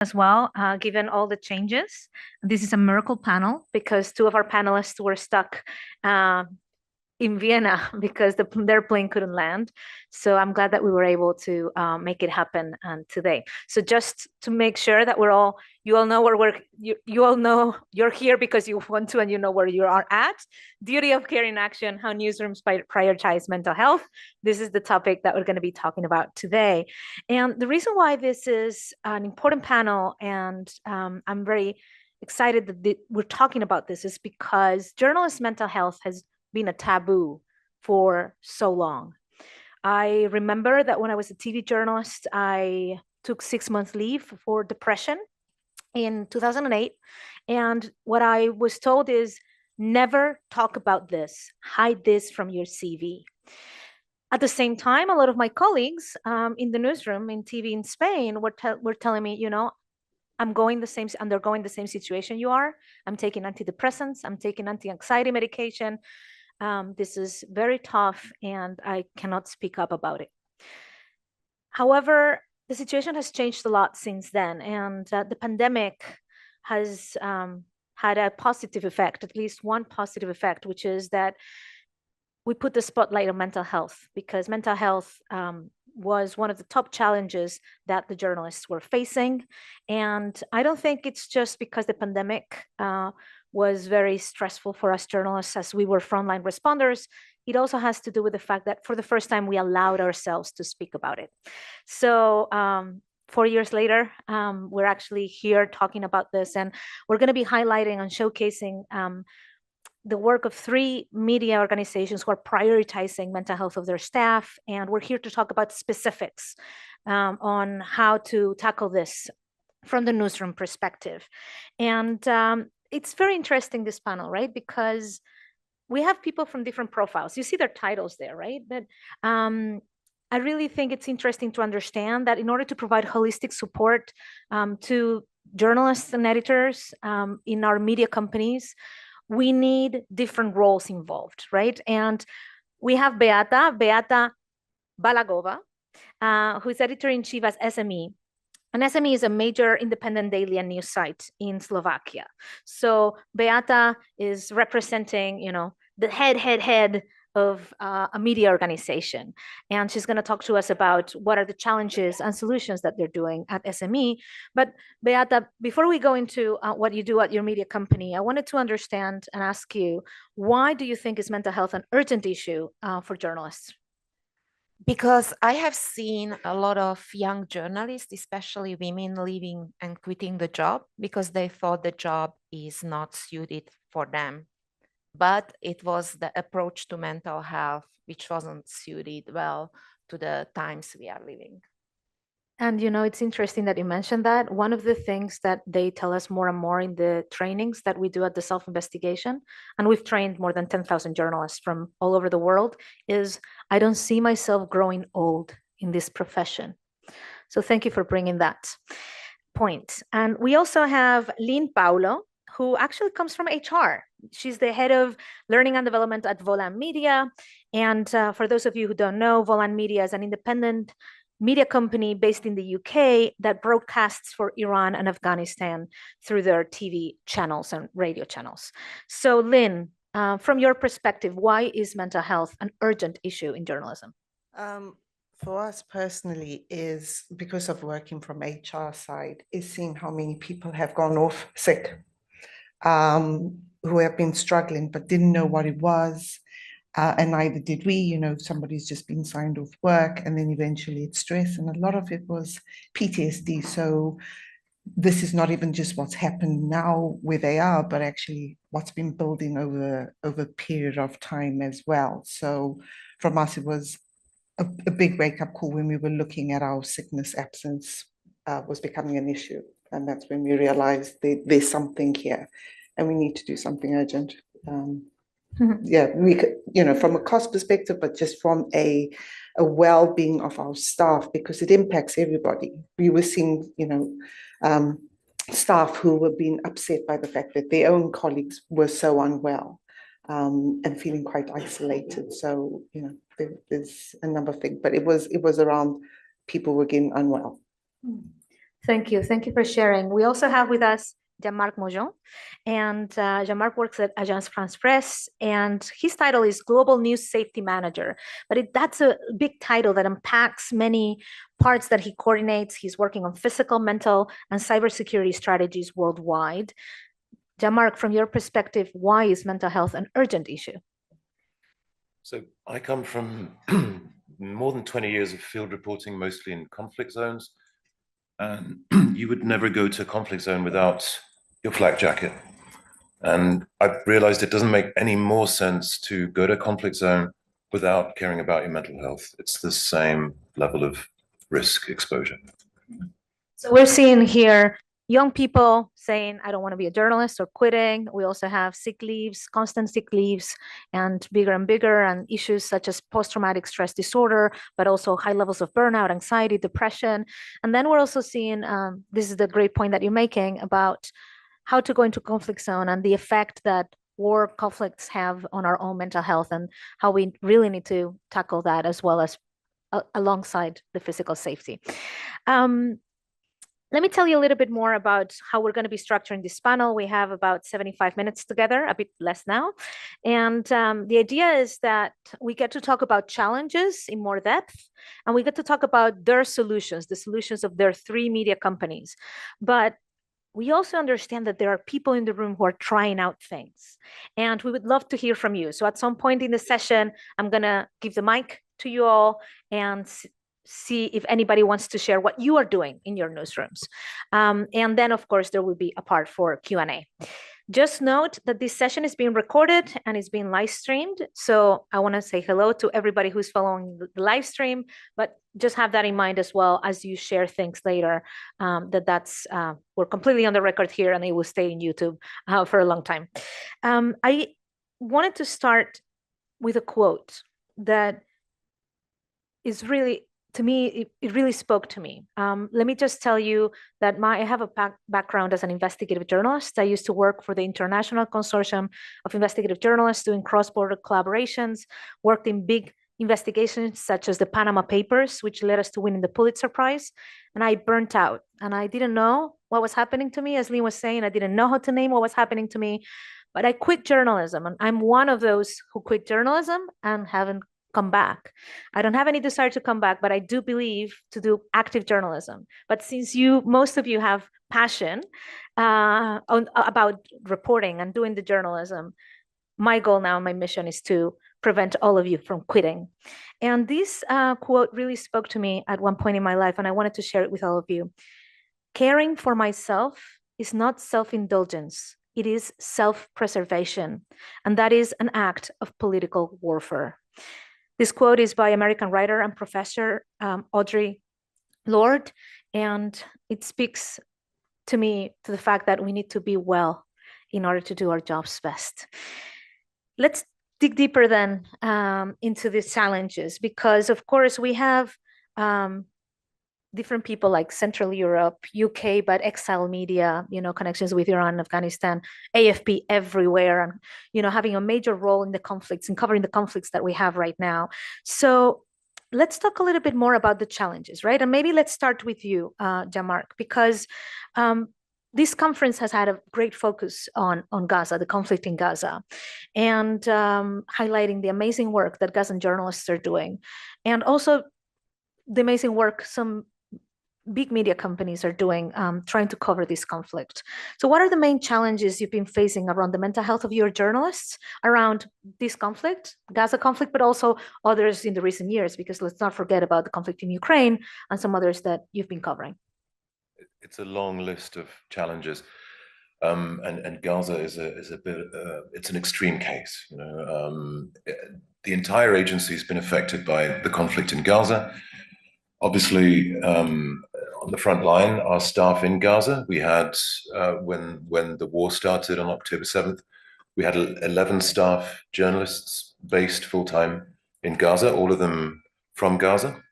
as well, given all the changes. This is a miracle panel because two of our panelists were stuck in Vienna because their plane couldn't land. So I'm glad that we were able to make it happen today. So just to make sure that you all know you all know you're here because you want to and you know where you are at. Duty of care in action, how newsrooms prioritize mental health. This is the topic that we're going to be talking about today. And the reason why this is an important panel, and I'm very excited that we're talking about this, is because journalist mental health has been a taboo for so long. I remember that when I was a TV journalist, I took 6 months leave for depression in 2008. And what I was told is never talk about this, hide this from your CV. At the same time, a lot of my colleagues in the newsroom in TV in Spain were telling me, I'm undergoing the same situation you are. I'm taking antidepressants, I'm taking anti-anxiety medication. This is very tough and I cannot speak up about it. However, the situation has changed a lot since then, and the pandemic has had a positive effect, at least one positive effect, which is that we put the spotlight on mental health, because mental health was one of the top challenges that the journalists were facing. And I don't think it's just because the pandemic was very stressful for us journalists as we were frontline responders. It also has to do with the fact that for the first time, we allowed ourselves to speak about it. So 4 years later, we're actually here talking about this, and we're going to be highlighting and showcasing the work of 3 media organizations who are prioritizing mental health of their staff. And we're here to talk about specifics on how to tackle this from the newsroom perspective. And it's very interesting, this panel, right? Because we have people from different profiles. You see their titles there, right? But I really think it's interesting to understand that in order to provide holistic support to journalists and editors in our media companies, we need different roles involved, right? And we have Beata Balagova, who's editor-in-chief at SME. And SME is a major independent daily and news site in Slovakia. So Beata is representing, the head of a media organization. And she's going to talk to us about what are the challenges and solutions that they're doing at SME. But Beata, before we go into what you do at your media company, I wanted to understand and ask you, why do you think is mental health an urgent issue for journalists? Because I have seen a lot of young journalists, especially women, leaving and quitting the job because they thought the job is not suited for them. But it was the approach to mental health which wasn't suited well to the times we are living. And it's interesting that you mentioned that. One of the things that they tell us more and more in the trainings that we do at the self-investigation, and we've trained more than 10,000 journalists from all over the world, is I don't see myself growing old in this profession. So thank you for bringing that point. And we also have Lynn Paulo, who actually comes from HR. She's the head of learning and development at Volan Media. And for those of you who don't know, Volan Media is an independent media company based in the UK that broadcasts for Iran and Afghanistan through their TV channels and radio channels. So Lynn, from your perspective, why is mental health an urgent issue in journalism? For us personally, is because of working from HR side, is seeing how many people have gone off sick, who have been struggling but didn't know what it was. And neither did we, somebody's just been signed off work and then eventually it's stress. And a lot of it was PTSD. So this is not even just what's happened now where they are, but actually what's been building over a period of time as well. So from us, it was a big wake-up call when we were looking at our sickness absence was becoming an issue. And that's when we realized there's something here and we need to do something urgent. Yeah, we could, from a cost perspective, but just from a well-being of our staff, because it impacts everybody. We were seeing, staff who were being upset by the fact that their own colleagues were so unwell and feeling quite isolated. So, there's a number of things, but it was around people were getting unwell. Thank you. Thank you for sharing. We also have with us Jean-Marc Mojon, and Jean-Marc works at Agence France Presse, and his title is Global News Safety Manager. But that's a big title that unpacks many parts that he coordinates. He's working on physical, mental, and cybersecurity strategies worldwide. Jean-Marc, from your perspective, why is mental health an urgent issue? So I come from more than 20 years of field reporting, mostly in conflict zones. And you would never go to a conflict zone without your flak jacket. And I've realized it doesn't make any more sense to go to a conflict zone without caring about your mental health. It's the same level of risk exposure. So we're seeing here young people saying, I don't want to be a journalist or quitting. We also have sick leaves, constant sick leaves, and bigger, and issues such as post-traumatic stress disorder, but also high levels of burnout, anxiety, depression. And then we're also seeing, this is the great point that you're making about how to go into conflict zone and the effect that war conflicts have on our own mental health, and how we really need to tackle that as well as alongside the physical safety. Let me tell you a little bit more about how we're going to be structuring this panel. We have about 75 minutes together, a bit less now. And the idea is that we get to talk about challenges in more depth, and we get to talk about their solutions, the solutions of their 3 media companies. But we also understand that there are people in the room who are trying out things, and we would love to hear from you. So at some point in the session, I'm going to give the mic to you all and see if anybody wants to share what you are doing in your newsrooms. And then, of course, there will be a part for Q&A. Just note that this session is being recorded and is being live streamed. So I want to say hello to everybody who's following the live stream, but just have that in mind as well as you share things later, we're completely on the record here, and it will stay in YouTube for a long time. I wanted to start with a quote that is really, to me, it really spoke to me. Let me just tell you that I have a background as an investigative journalist. I used to work for the International Consortium of Investigative Journalists doing cross-border collaborations, worked in big investigations such as the Panama Papers, which led us to winning the Pulitzer Prize. And I burnt out, and I didn't know what was happening to me. As Lynn was saying, I didn't know how to name what was happening to me, but I quit journalism, and I'm one of those who quit journalism and haven't come back. I don't have any desire to come back, but I do believe to do active journalism. But since most of you have passion about reporting and doing the journalism, my goal now, my mission is to prevent all of you from quitting. And this quote really spoke to me at one point in my life, and I wanted to share it with all of you. Caring for myself is not self-indulgence. It is self-preservation, and that is an act of political warfare. This quote is by American writer and professor Audre Lorde, and it speaks to me to the fact that we need to be well in order to do our jobs best. Let's dig deeper then into these challenges, because of course we have different people like Central Europe, UK, but Exile Media, connections with Iran, Afghanistan, AFP everywhere, and, having a major role in the conflicts and covering the conflicts that we have right now. So let's talk a little bit more about the challenges, right? And maybe let's start with you, Jean-Marc, because this conference has had a great focus on Gaza, the conflict in Gaza, and highlighting the amazing work that Gazan journalists are doing, and also the amazing work some big media companies are doing, trying to cover this conflict. So what are the main challenges you've been facing around the mental health of your journalists around this conflict, Gaza conflict, but also others in the recent years? Because let's not forget about the conflict in Ukraine and some others that you've been covering. It's a long list of challenges. And Gaza is a bit, it's an extreme case. The entire agency has been affected by the conflict in Gaza. Obviously, on the front line, our staff in Gaza, we had, when the war started on October 7th, we had 11 staff journalists based full-time in Gaza, all of them from Gaza.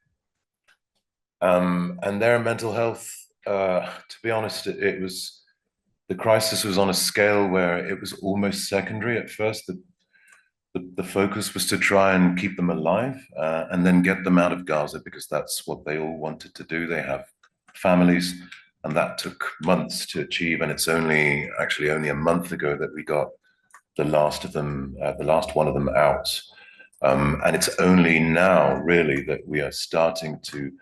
And their mental health, to be honest, the crisis was on a scale where it was almost secondary at first. The focus was to try and keep them alive and then get them out of Gaza, because that's what they all wanted to do. They have families and that took months to achieve. And it's actually only a month ago that we got the last one of them out. And it's only now really that we are starting to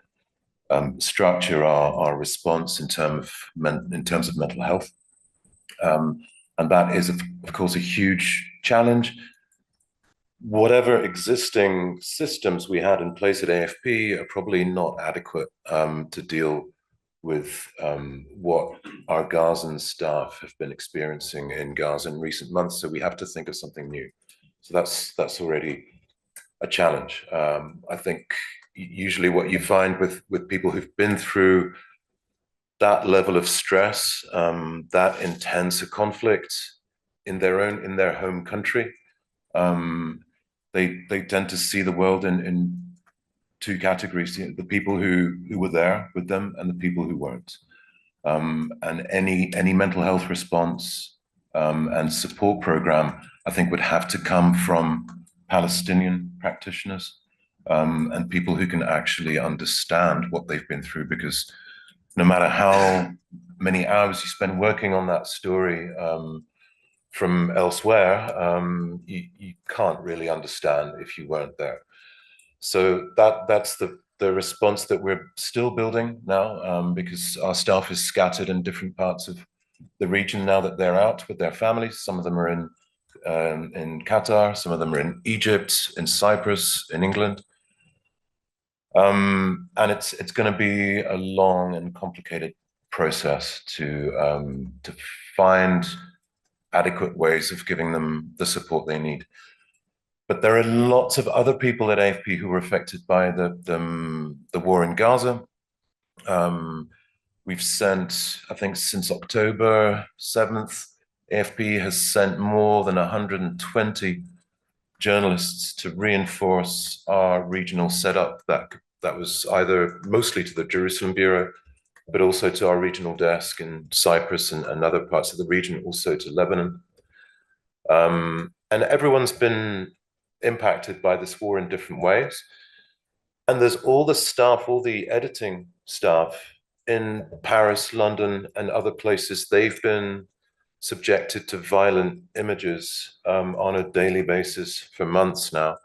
structure our response in terms of mental health. And that is, of course, a huge challenge. Whatever existing systems we had in place at AFP are probably not adequate to deal with what our Gazan staff have been experiencing in Gaza in recent months. So we have to think of something new. So that's already a challenge. I think usually what you find with people who've been through that level of stress, that intense a conflict in their home country, they tend to see the world in two categories: the people who were there with them and the people who weren't. And any mental health response and support program, I think, would have to come from Palestinian practitioners and people who can actually understand what they've been through, because no matter how many hours you spend working on that story from elsewhere, you can't really understand if you weren't there. So that's the response that we're still building now, because our staff is scattered in different parts of the region now that they're out with their families. Some of them are in Qatar, some of them are in Egypt, in Cyprus, in England. And it's going to be a long and complicated process to find adequate ways of giving them the support they need. But there are lots of other people at AFP who were affected by the war in Gaza. We've sent, I think since October 7th, AFP has sent more than 120 journalists to reinforce our regional setup. That was either mostly to the Jerusalem Bureau, but also to our regional desk in Cyprus and other parts of the region, also to Lebanon. And everyone's been impacted by this war in different ways. And there's all the staff, all the editing staff in Paris, London, and other places. They've been subjected to violent images on a daily basis for months now.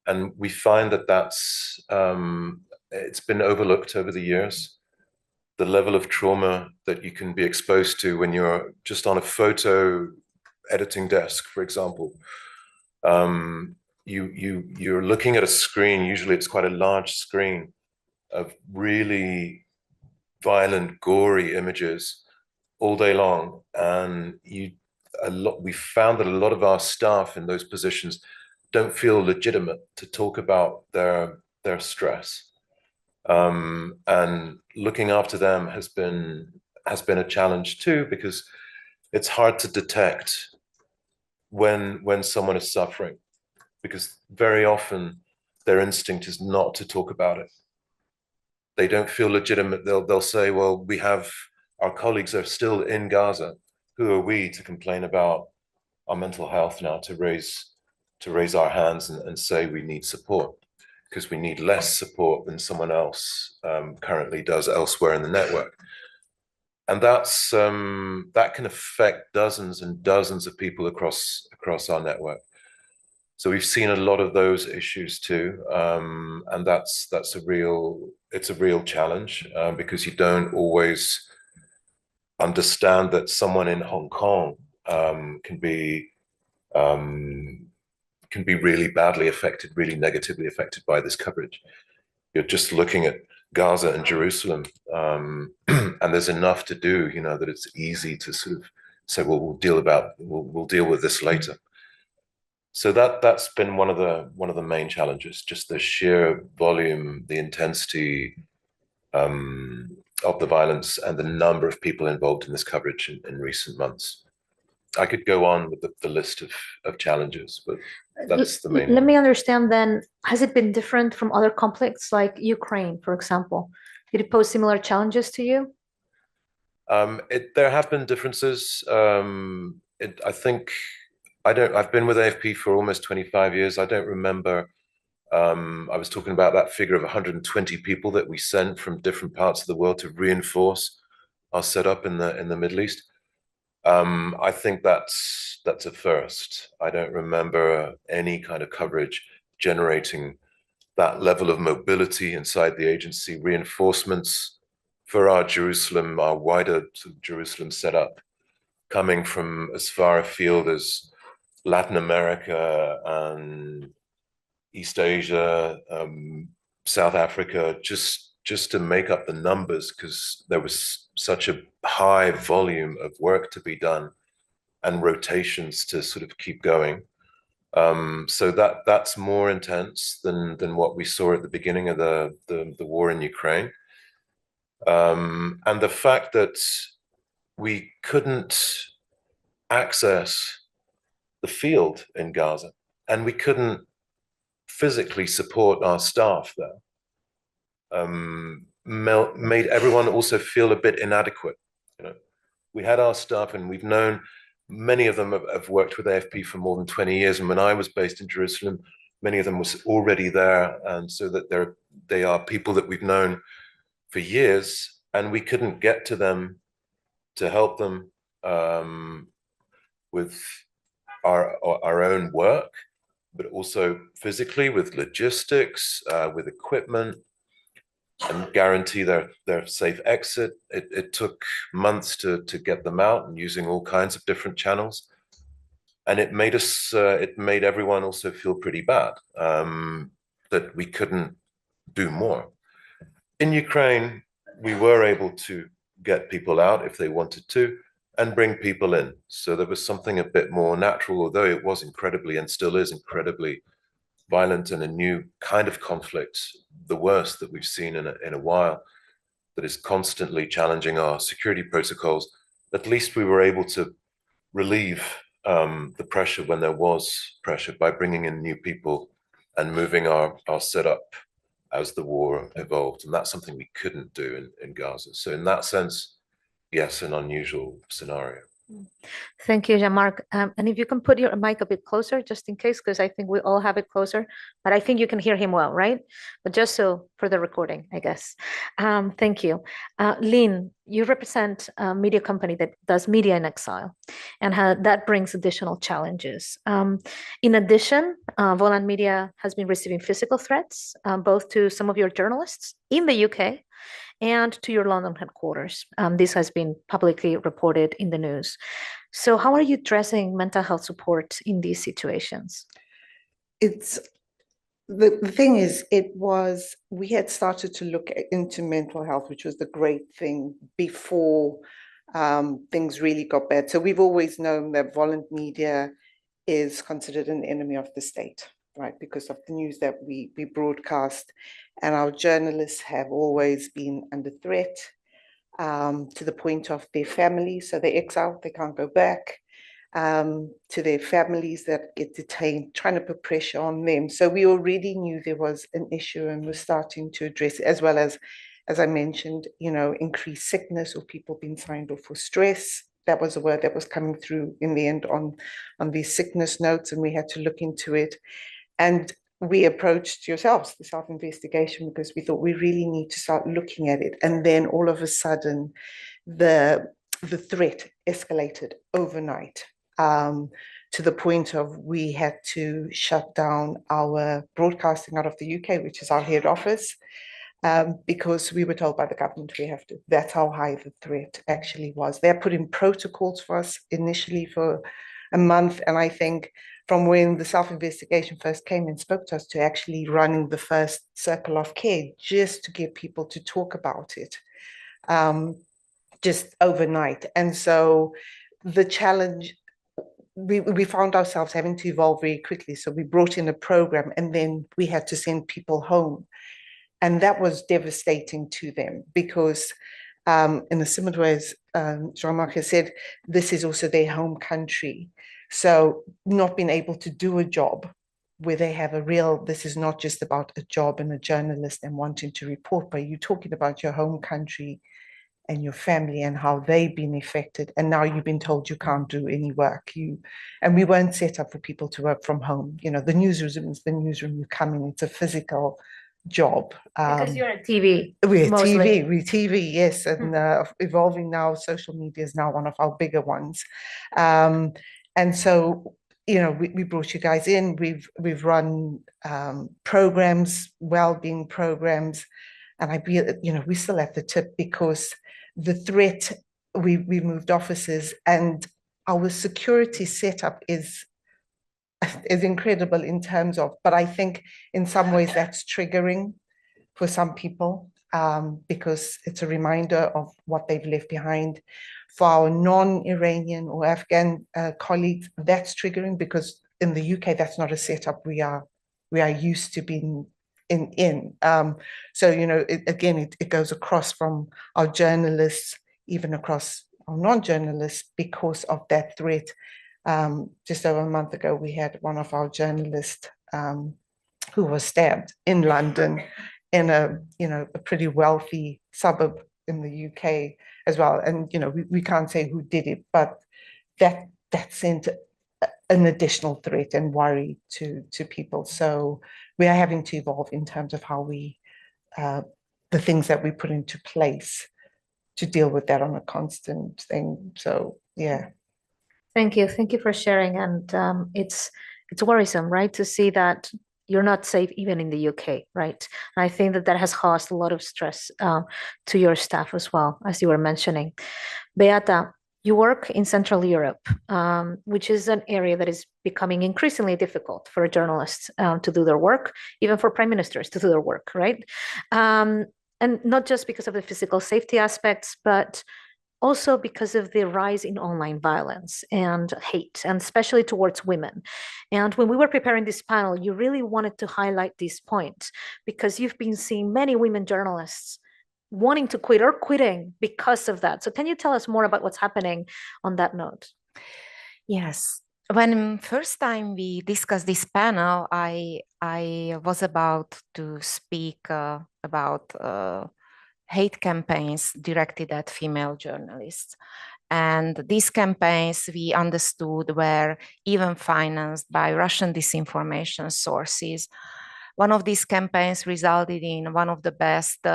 And we find that it's been overlooked over the years. The level of trauma that you can be exposed to when you're just on a photo editing desk, for example. You're looking at a screen, usually it's quite a large screen, of really violent, gory images all day long. And we found that a lot of our staff in those positions don't feel legitimate to talk about their stress. And looking after them has been a challenge too, because it's hard to detect when someone is suffering, because very often their instinct is not to talk about it. They don't feel legitimate. They'll say, well, our colleagues are still in Gaza. Who are we to complain about our mental health now, to raise our hands and say we need support, because we need less support than someone else currently does elsewhere in the network. And that can affect dozens and dozens of people across our network. So we've seen a lot of those issues too, and it's a real challenge because you don't always understand that someone in Hong Kong can be really badly affected, really negatively affected by this coverage. You're just looking at Gaza and Jerusalem, and there's enough to do, that it's easy to sort of say, well, we'll deal with this later. So that's been one of the main challenges, just the sheer volume, the intensity of the violence, and the number of people involved in this coverage in recent months. I could go on with the list of challenges, but that's the main Let one. me understand then, has it been different from other conflicts like Ukraine, for example? Did it pose similar challenges to you? There have been differences. I think I've been with AFP for almost 25 years. I don't remember. I was talking about that figure of 120 people that we sent from different parts of the world to reinforce are set up in the Middle East. I think that's a first. I don't remember any kind of coverage generating that level of mobility inside the agency, reinforcements for our Jerusalem, our wider Jerusalem setup, coming from as far afield as Latin America and East Asia, South Africa, just to make up the numbers, because there was such a high volume of work to be done and rotations to sort of keep going. So that's more intense than what we saw at the beginning of the war in Ukraine. And the fact that we couldn't access the field in Gaza, and we couldn't physically support our staff there, made everyone also feel a bit inadequate. You know, we had our staff, and we've known many of them have worked with AFP for more than 20 years. And when I was based in Jerusalem, many of them was already there, and so that they are people that we've known for years, and we couldn't get to them to help them with our own work, but also physically with logistics, with equipment, and guarantee their safe exit. It took months to get them out, and using all kinds of different channels. And it made everyone also feel pretty bad that we couldn't do more. In Ukraine, we were able to get people out if they wanted to, and bring people in. So there was something a bit more natural, although it was incredibly, and still is incredibly, violent, and a new kind of conflict, the worst that we've seen in a while, that is constantly challenging our security protocols. At least we were able to relieve the pressure when there was pressure by bringing in new people and moving our setup as the war evolved. And that's something we couldn't do in Gaza. So in that sense, yes, an unusual scenario. Thank you, Jean-Marc. And if you can put your mic a bit closer, just in case, because I think we all have it closer, but I think you can hear him well, right? But just so for the recording, I guess. Thank you. Lynn, you represent a media company that does media in exile, and that brings additional challenges. In addition, Volant Media has been receiving physical threats, both to some of your journalists in the UK and to your London headquarters. This has been publicly reported in the news. So how are you addressing mental health support in these situations? It's the thing is, we had started to look into mental health, which was the great thing before things really got bad. So we've always known that Volant Media is considered an enemy of the state, right? Because of the news that we broadcast, and our journalists have always been under threat, to the point of their families. So they're exiled, they can't go back, to their families that get detained, trying to put pressure on them. So we already knew there was an issue, and we're starting to address it, as well as I mentioned, increased sickness, or people being signed off for stress. That was a word that was coming through in the end on these sickness notes, and we had to look into it. And we approached yourselves, the self-investigation, because we thought we really need to start looking at it. And then all of a sudden, the threat escalated overnight, to the point of we had to shut down our broadcasting out of the UK, which is our head office, because we were told by the government we have to. That's how high the threat actually was. They put in protocols for us initially for a month, and I think from when the self-investigation first came and spoke to us to actually running the first circle of care, just to get people to talk about it, just overnight. And so the challenge, we found ourselves having to evolve very quickly. So we brought in a program, and then we had to send people home. And that was devastating to them, because in a similar way as Jean-Marc has said, this is also their home country. So not being able to do a job where they have this is not just about a job and a journalist and wanting to report, but you're talking about your home country and your family and how they've been affected. And now you've been told you can't do any work. And we weren't set up for people to work from home. The newsroom is the newsroom, you come in, it's a physical job. Because you're at TV, We're mostly. TV, yes, and evolving now. Social media is now one of our bigger ones, and so we brought you guys in. We've run programs, well-being programs, and we're still at the tip because the threat. We moved offices, and our security setup is incredible in terms of. But I think in some ways that's triggering for some people because it's a reminder of what they've left behind. For our non-Iranian or Afghan colleagues, that's triggering because in the UK, that's not a setup we are used to being in. So, it goes across from our journalists, even across our non-journalists because of that threat. Just over a month ago, we had one of our journalists who was stabbed in London in a pretty wealthy suburb in the UK as well. And we can't say who did it, but that sent an additional threat and worry to people. So we are having to evolve in terms of how we the things that we put into place to deal with that on a constant thing. So yeah. Thank you for sharing. And it's worrisome, right, to see that you're not safe even in the UK, right? And I think that has caused a lot of stress to your staff as well, as you were mentioning. Beata, you work in Central Europe, which is an area that is becoming increasingly difficult for journalists to do their work, even for prime ministers to do their work, right? And not just because of the physical safety aspects, but also because of the rise in online violence and hate, and especially towards women. And when we were preparing this panel, you really wanted to highlight this point because you've been seeing many women journalists wanting to quit or quitting because of that. So can you tell us more about what's happening on that note? Yes. When first time we discussed this panel, I was about to speak about hate campaigns directed at female journalists. And these campaigns, we understood, were even financed by Russian disinformation sources. One of these campaigns resulted in one of the best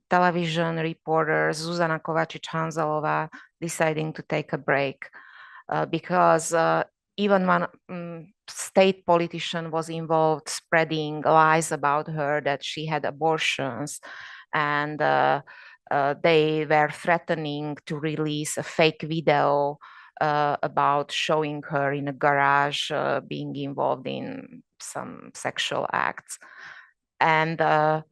television reporters, Zuzana Kovačić-Hanzelová, deciding to take a break because even one state politician was involved spreading lies about her that she had abortions, and they were threatening to release a fake video about showing her in a garage being involved in some sexual acts, and that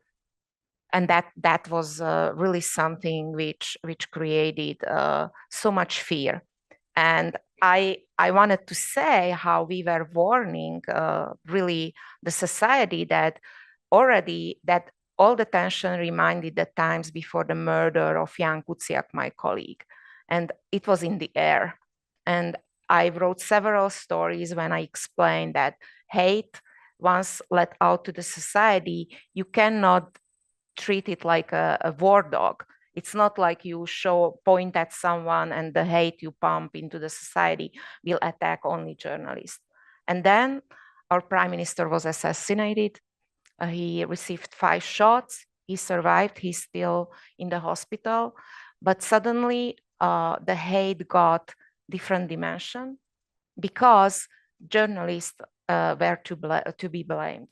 was really something which created so much fear. And I wanted to say how we were warning really the society that already that all the tension reminded the times before the murder of Jan Kuciak, my colleague, and it was in the air. And I wrote several stories when I explained that hate, once let out to the society, you cannot treat it like a war dog. It's not like you point at someone and the hate you pump into the society will attack only journalists. And then our prime minister was assassinated. He received 5 shots. He survived. He's still in the hospital. But suddenly the hate got different dimension because journalists were to be blamed.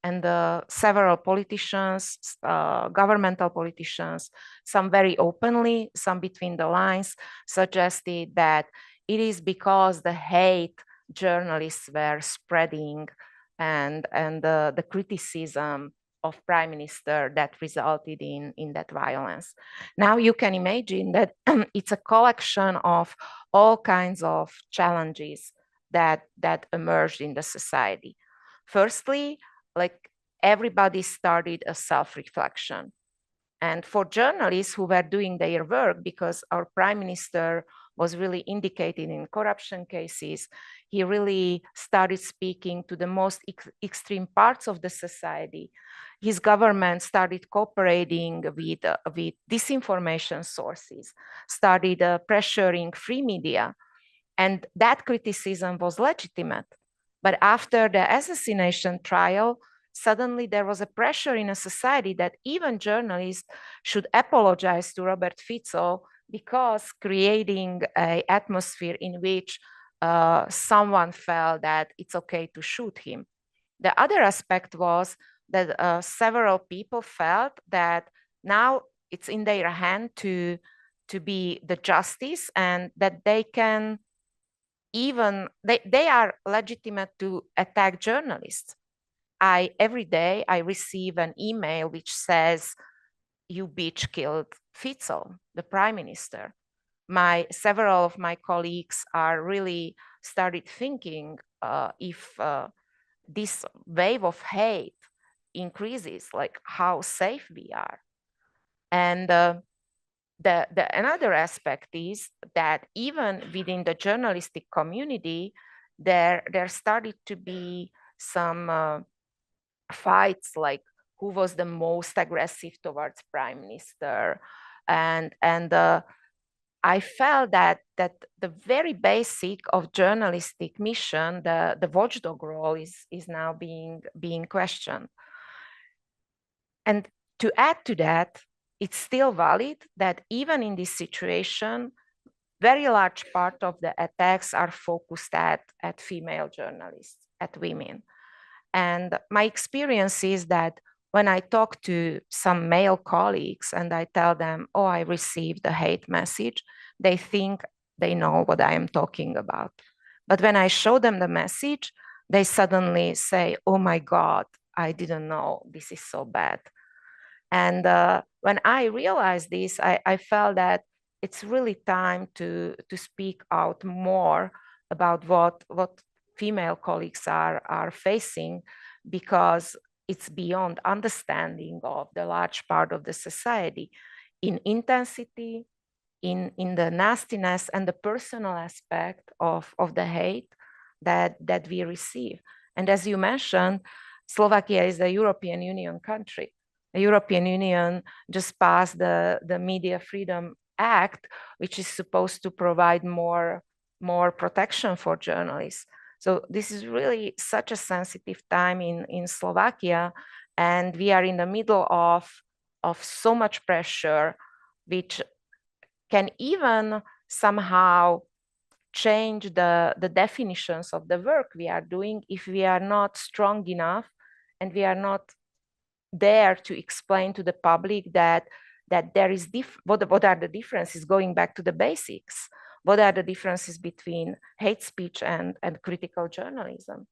And several politicians, governmental politicians, some very openly, some between the lines, suggested that it is because the hate journalists were spreading and the criticism of prime minister that resulted in that violence. Now you can imagine that it's a collection of all kinds of challenges that emerged in the society. Firstly, like everybody started a self-reflection. And for journalists who were doing their work, because our prime minister was really indicated in corruption cases, he really started speaking to the most extreme parts of the society. His government started cooperating with disinformation sources, started pressuring free media, and that criticism was legitimate. But after the assassination trial, suddenly there was a pressure in a society that even journalists should apologize to Robert Fico because creating an atmosphere in which someone felt that it's okay to shoot him. The other aspect was that several people felt that now it's in their hand to be the justice, and that they can even, they are legitimate to attack journalists. Every day I receive an email which says, "You bitch killed Fico, the prime minister." Several of my colleagues are really started thinking if this wave of hate increases, like how safe we are. And another aspect is that even within the journalistic community, there started to be some fights, like who was the most aggressive towards prime minister, and I felt that the very basic of journalistic mission, the watchdog role, is now being questioned. And to add to that, it's still valid that even in this situation, very large part of the attacks are focused at female journalists, at women. And my experience is that when I talk to some male colleagues and I tell them, oh, I received a hate message, they think they know what I am talking about. But when I show them the message, they suddenly say, oh my God, I didn't know, this is so bad. And when I realized this, I felt that it's really time to speak out more about what female colleagues are facing, because it's beyond understanding of the large part of the society in intensity, in the nastiness and the personal aspect of the hate that we receive. And as you mentioned, Slovakia is a European Union country. The European Union just passed the Media Freedom Act, which is supposed to provide more protection for journalists. So this is really such a sensitive time in Slovakia, and we are in the middle of so much pressure, which can even somehow change the definitions of the work we are doing if we are not strong enough and we are not there to explain to the public that there is what are the differences, going back to the basics. What are the differences between hate speech and critical journalism?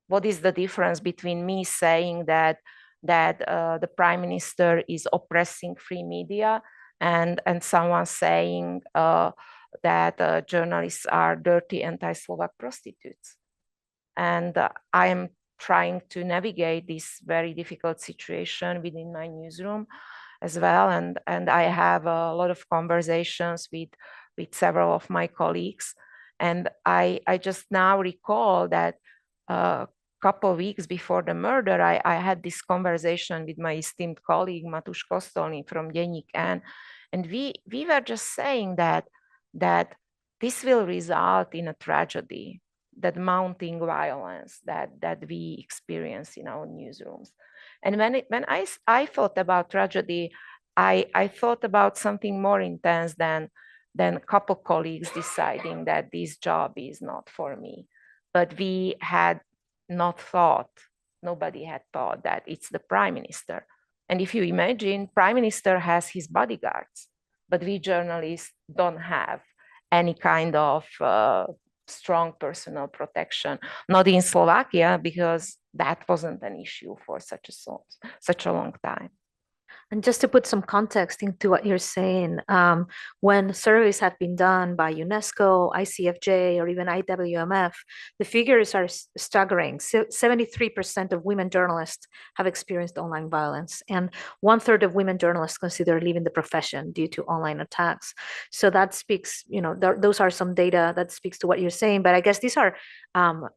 What is the difference between me saying that the prime minister is oppressing free media and someone saying that journalists are dirty anti-Slovak prostitutes? And I am trying to navigate this very difficult situation within my newsroom as well. And I have a lot of conversations with several of my colleagues. And I just now recall that a couple of weeks before the murder, I had this conversation with my esteemed colleague, Matúš Kostolný from Deník N. And we were just saying that this will result in a tragedy, that mounting violence that we experience in our newsrooms. And when I thought about tragedy, I thought about something more intense than a couple colleagues deciding that this job is not for me. But we had not thought, nobody had thought that it's the prime minister. And if you imagine, prime minister has his bodyguards, but we journalists don't have any kind of strong personal protection, not in Slovakia, because that wasn't an issue for such a long time. And just to put some context into what you're saying, when surveys have been done by UNESCO, ICFJ, or even IWMF, the figures are staggering. 73% of women journalists have experienced online violence, and 1/3 of women journalists consider leaving the profession due to online attacks. So that speaks, those are some data that speaks to what you're saying. But I guess these are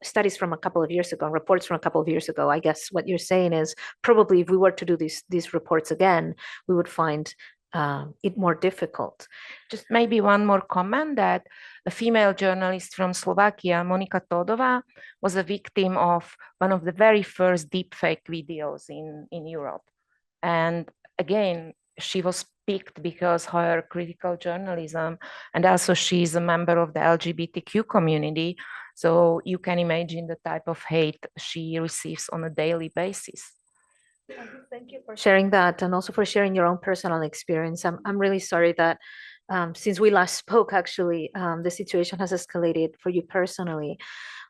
studies from a couple of years ago, reports from a couple of years ago. I guess what you're saying is probably if we were to do these reports again, we would find it more difficult. Just maybe one more comment, that a female journalist from Slovakia, Monika Todová, was a victim of one of the very first deepfake videos in Europe. And again, she was picked because her critical journalism, and also she's a member of the LGBTQ community. So you can imagine the type of hate she receives on a daily basis. Thank you for sharing that, and also for sharing your own personal experience. I'm really sorry that since we last spoke, actually, the situation has escalated for you personally,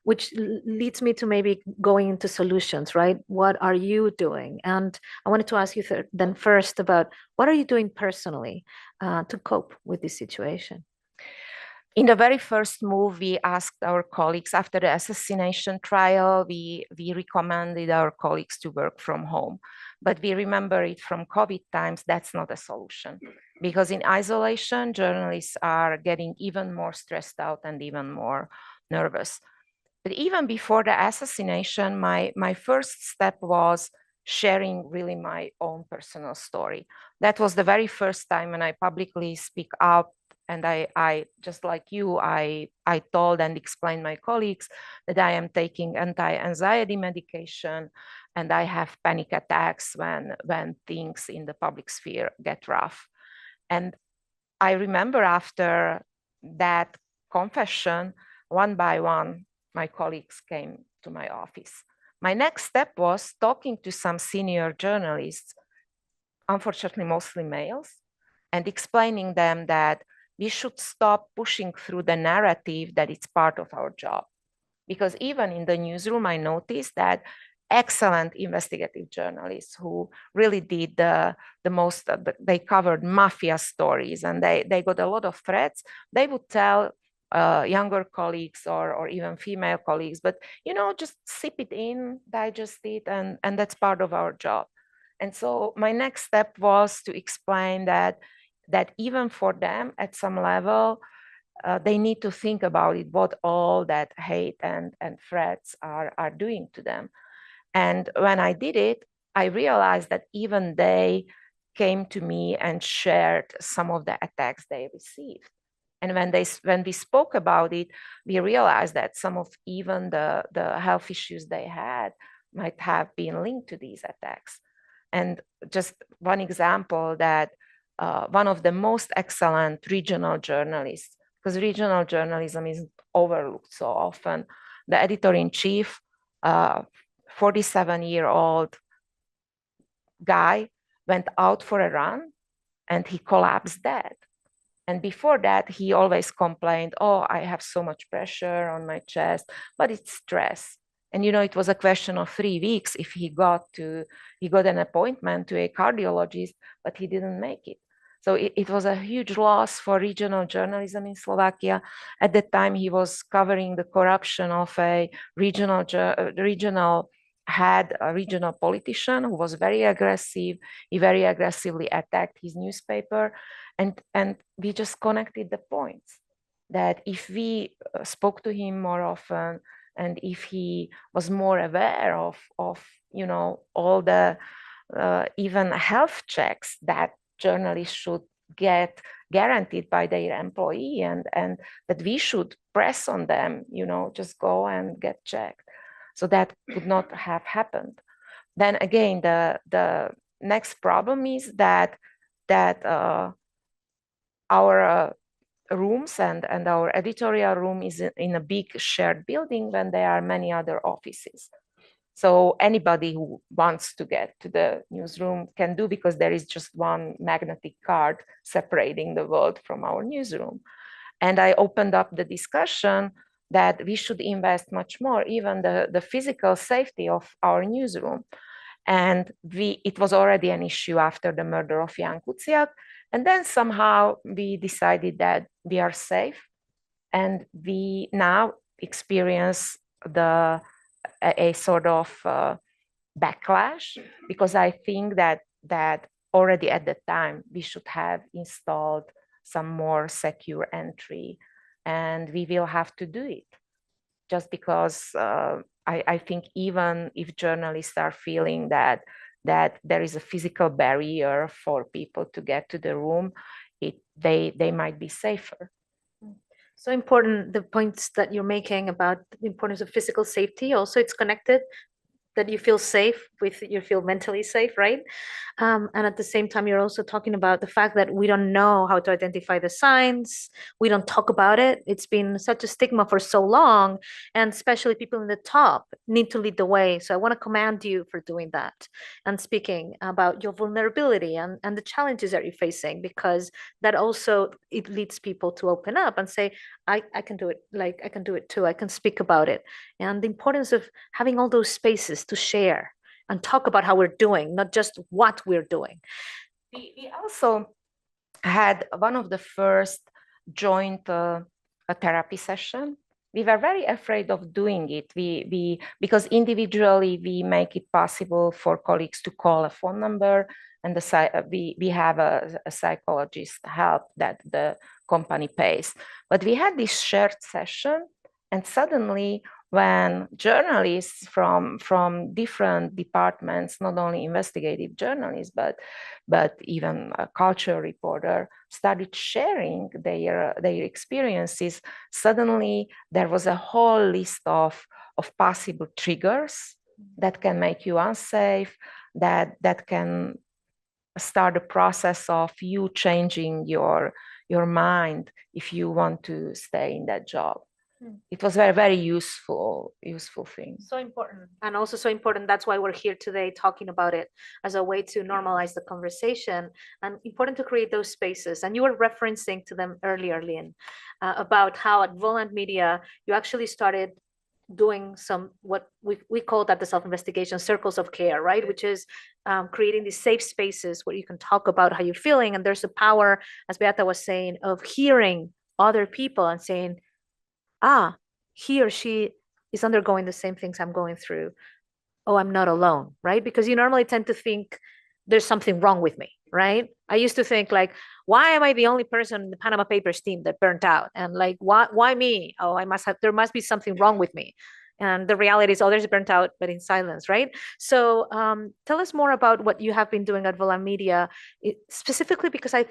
which leads me to maybe going into solutions, right? What are you doing? And I wanted to ask you then first about what are you doing personally to cope with this situation? In the very first move, we asked our colleagues after the assassination trial, we recommended our colleagues to work from home. But we remember it from COVID times, that's not a solution. Because in isolation, journalists are getting even more stressed out and even more nervous. But even before the assassination, my first step was sharing really my own personal story. That was the very first time when I publicly speak up. And I just like you, I told and explained my colleagues that I am taking anti-anxiety medication and I have panic attacks when things in the public sphere get rough. And I remember after that confession, one by one, my colleagues came to my office. My next step was talking to some senior journalists, unfortunately mostly males, and explaining them that we should stop pushing through the narrative that it's part of our job. Because even in the newsroom, I noticed that excellent investigative journalists who really did the most, they covered mafia stories and they got a lot of threats. They would tell younger colleagues or even female colleagues, but just sip it in, digest it, and that's part of our job. And so my next step was to explain that even for them at some level, they need to think about it, what all that hate and threats are doing to them. And when I did it, I realized that even they came to me and shared some of the attacks they received. And when we spoke about it, we realized that some of even the health issues they had might have been linked to these attacks. And just one example, that one of the most excellent regional journalists, because regional journalism is overlooked so often, the editor-in-chief, 47-year-old guy, went out for a run and he collapsed dead. And before that, he always complained, oh, I have so much pressure on my chest, but it's stress. And it was a question of 3 weeks if he got an appointment to a cardiologist, but he didn't make it. So it was a huge loss for regional journalism in Slovakia. At that time, he was covering the corruption of a regional politician who was very aggressive. He very aggressively attacked his newspaper. And we just connected the points that if we spoke to him more often, and if he was more aware of all the even health checks that journalists should get guaranteed by their employee, and that we should press on them, just go and get checked. So that could not have happened. Then again, the next problem is that our rooms and our editorial room is in a big shared building when there are many other offices. So anybody who wants to get to the newsroom can do, because there is just one magnetic card separating the world from our newsroom. And I opened up the discussion that we should invest much more, even the physical safety of our newsroom. And it was already an issue after the murder of Jan Kuciak. And then somehow we decided that we are safe, and we now experience a sort of backlash, because I think that already at the time we should have installed some more secure entry, and we will have to do it, just because I think even if journalists are feeling that that there is a physical barrier for people to get to the room, they might be safer. So important, the points that you're making about the importance of physical safety. Also, it's connected that you feel safe with, you feel mentally safe, right? And at the same time, you're also talking about the fact that we don't know how to identify the signs. We don't talk about it. It's been such a stigma for so long, and especially people in the top need to lead the way. So I want to commend you for doing that and speaking about your vulnerability and the challenges that you're facing, because that also, it leads people to open up and say, I can do it. Like, I can do it too. I can speak about it. And the importance of having all those spaces to share and talk about how we're doing, not just what we're doing. We also had one of the first joint a therapy session. We were very afraid of doing it. Because individually we make it possible for colleagues to call a phone number, and we have a psychologist help that the company pays. But we had this shared session, and suddenly when journalists from different departments, not only investigative journalists, but even a culture reporter, started sharing their experiences, suddenly there was a whole list of possible triggers that can make you unsafe, that can start a process of you changing your mind if you want to stay in that job. It was very, very useful thing. So important. And also so important. That's why we're here today talking about it as a way to normalize the conversation, and important to create those spaces. And you were referencing to them earlier, Lynn, about how at Volant Media, you actually started doing some, what we call that the self-investigation circles of care, right? Which is creating these safe spaces where you can talk about how you're feeling. And there's a power, as Beata was saying, of hearing other people and saying, he or she is undergoing the same things I'm going through. Oh, I'm not alone, right? Because you normally tend to think there's something wrong with me, right? I used to think like, why am I the only person in the Panama Papers team that burnt out? And like, why me? Oh, there must be something wrong with me. And the reality is others burnt out, but in silence, right? So tell us more about what you have been doing at Volant Media, specifically because I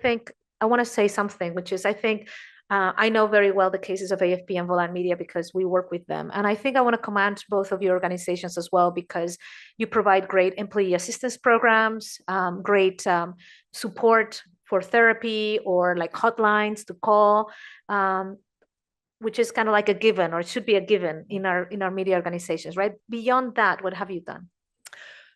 want to say something, which is, I think, I know very well the cases of AFP and Volant Media because we work with them. And I think I want to commend both of your organizations as well, because you provide great employee assistance programs, great support for therapy, or like hotlines to call, which is kind of like a given, or it should be a given in our media organizations, right? Beyond that, what have you done?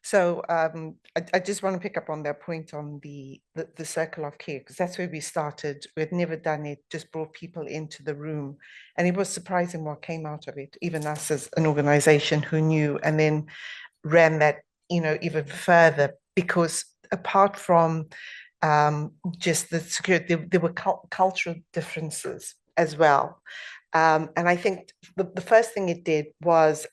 So I just want to pick up on that point on the circle of care, because that's where we started. We had never done it, just brought people into the room. And it was surprising what came out of it, even us as an organization who knew, and then ran that, even further, because apart from just the security, there were cultural differences as well. And I think the first thing it did was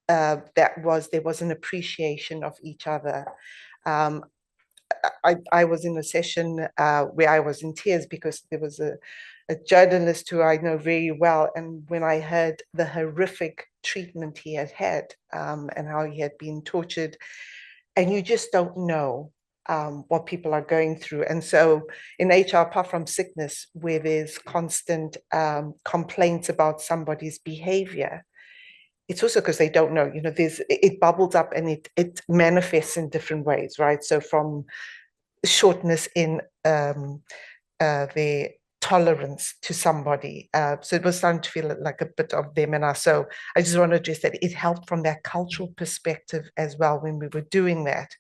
there was an appreciation of each other. I was in a session where I was in tears because there was a journalist who I know very well, and when I heard the horrific treatment he had had, and how he had been tortured, and you just don't know what people are going through. And so in HR, apart from sickness, where there's constant complaints about somebody's behavior, it's also because they don't know, it bubbles up and it manifests in different ways, right? So from shortness in their tolerance to somebody. So it was starting to feel like a bit of them and us. So I just want to address that it helped from that cultural perspective as well when we were doing that.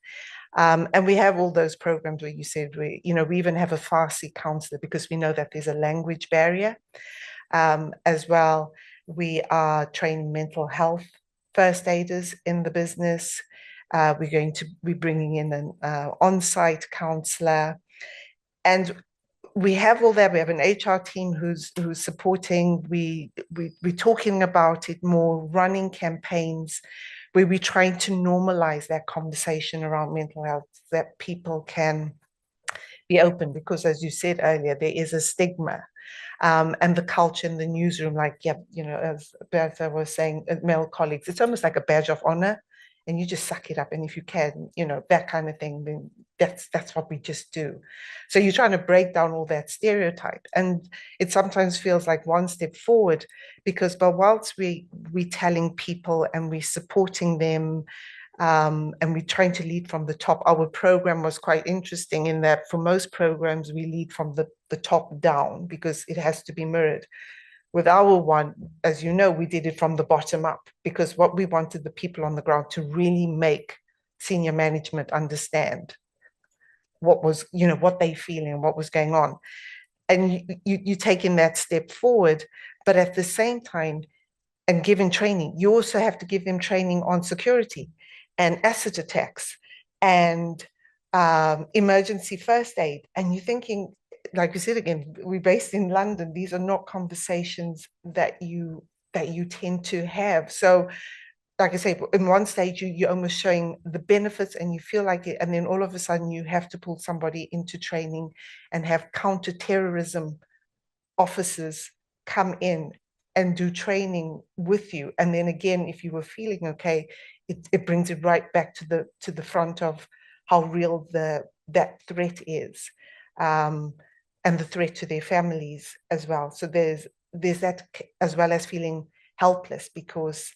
And we have all those programs where you said, we even have a Farsi counselor because we know that there's a language barrier as well. We are training mental health first aiders in the business. We're going to be bringing in an on-site counselor, and we have all that. We have an HR team who's supporting. We're talking about it more, running campaigns where we're trying to normalize that conversation around mental health, that people can be open, because as you said earlier, there is a stigma. And the culture in the newsroom, like, as Bertha was saying, male colleagues, it's almost like a badge of honor and you just suck it up. And if you can, that kind of thing, then that's what we just do. So you're trying to break down all that stereotype. And it sometimes feels like one step forward, because but whilst we telling people and we're supporting them, and we're trying to lead from the top. Our program was quite interesting in that for most programs, we lead from the top down because it has to be mirrored. With our one, as you know, we did it from the bottom up because what we wanted the people on the ground to really make senior management understand what was, what they feeling and what was going on. And you taking that step forward, but at the same time, and giving training, you also have to give them training on security and acid attacks and emergency first aid. And you're thinking, like we said again, we're based in London. These are not conversations that you tend to have. So, like I say, in one stage you're almost showing the benefits and you feel like it, and then all of a sudden you have to pull somebody into training and have counter-terrorism officers come in and do training with you. And then again, if you were feeling okay, it brings it right back to the front of how real that threat is, and the threat to their families as well. So there's that, as well as feeling helpless because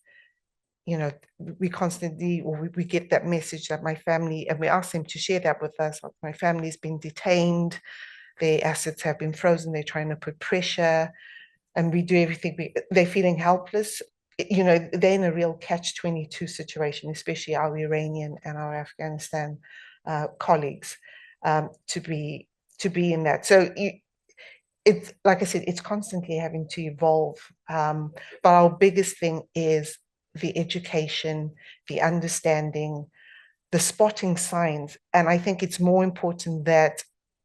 we constantly, or we get that message that my family, and we ask them to share that with us, like my family's been detained, their assets have been frozen, they're trying to put pressure, and we do everything. They're feeling helpless. They're in a real catch-22 situation, especially our Iranian and our Afghanistan colleagues, to be in that. So it's like I said, it's constantly having to evolve. But our biggest thing is the education, the understanding, the spotting signs. And I think it's more important that,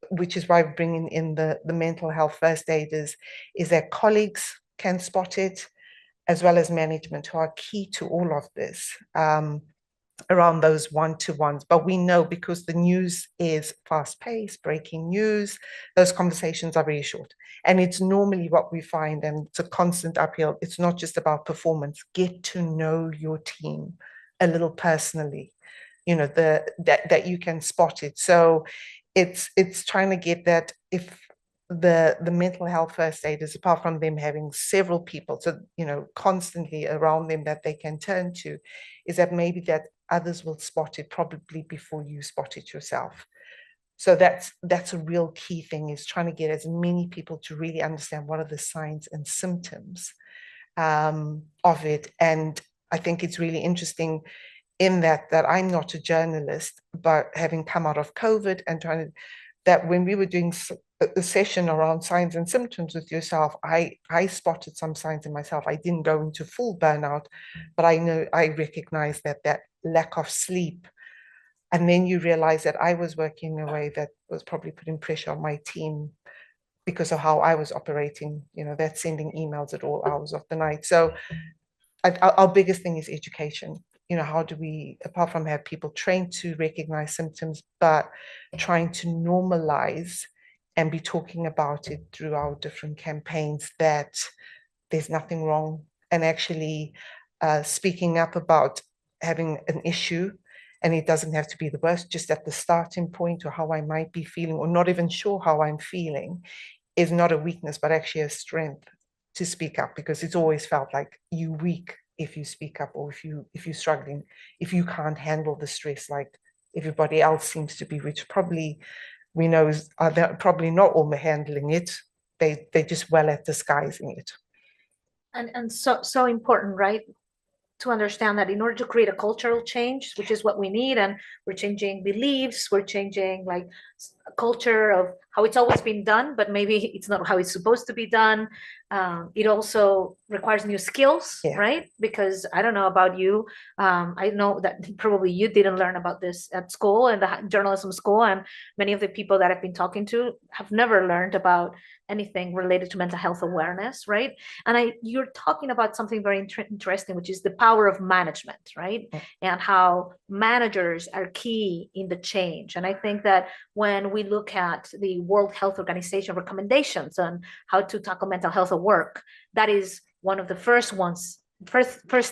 which is why we're bringing in the mental health first aiders, is that colleagues can spot it, as well as management, who are key to all of this, around those one-to-ones. But we know, because the news is fast-paced, breaking news, those conversations are very short. And it's normally what we find, and it's a constant uphill. It's not just about performance. Get to know your team a little personally, that you can spot it. So it's trying to get that, if the mental health first aiders, apart from them having several people, so constantly around them that they can turn to, is that maybe that others will spot it probably before you spot it yourself. So that's a real key thing, is trying to get as many people to really understand what are the signs and symptoms of it. And I think it's really interesting in that I'm not a journalist, but having come out of COVID and trying to, that when we were doing a session around signs and symptoms with yourself, I spotted some signs in myself. I didn't go into full burnout, but I recognized that lack of sleep. And then you realize that I was working in a way that was probably putting pressure on my team because of how I was operating, that sending emails at all hours of the night. So our biggest thing is education. How do we, apart from have people trained to recognize symptoms, but trying to normalize and be talking about it through our different campaigns, that there's nothing wrong, and actually speaking up about having an issue, and it doesn't have to be the worst, just at the starting point, or how I might be feeling, or not even sure how I'm feeling, is not a weakness, but actually a strength to speak up, because it's always felt like you weak if you speak up, or if you're struggling, if you can't handle the stress like everybody else seems to be, which probably we know they're probably not all handling it. They're just well at disguising it. And so important, right? To understand that in order to create a cultural change, which is what we need, and we're changing beliefs, we're changing like a culture of how it's always been done, but maybe it's not how it's supposed to be done. It also requires new skills, right? Because I don't know about you. I know that probably you didn't learn about this at school, and the journalism school, and many of the people that I've been talking to have never learned about anything related to mental health awareness, right? And you're talking about something very interesting, which is the power of management, right? And how managers are key in the change. And I think that when we look at the World Health Organization recommendations on how to tackle mental health at work, that is one of the first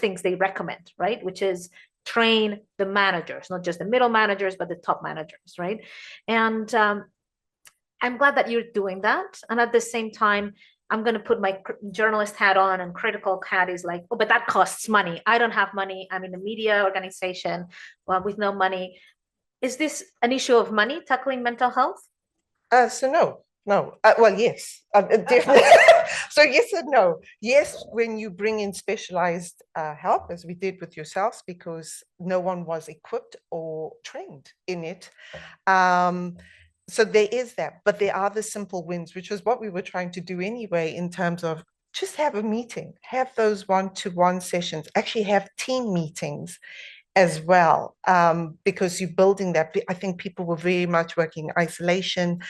things they recommend, right? Which is train the managers, not just the middle managers, but the top managers, right? And I'm glad that you're doing that. And at the same time, I'm going to put my journalist hat on, and critical hat is like, oh, but that costs money. I don't have money. I'm in a media organization with no money. Is this an issue of money, tackling mental health? So no. Well, yes, definitely. So yes and no. Yes, when you bring in specialized help, as we did with yourselves, because no one was equipped or trained in it. So there is that, but there are the simple wins, which was what we were trying to do anyway, in terms of just have a meeting, have those one-to-one sessions, actually have team meetings as well, because you're building that. I think people were very much working in isolation,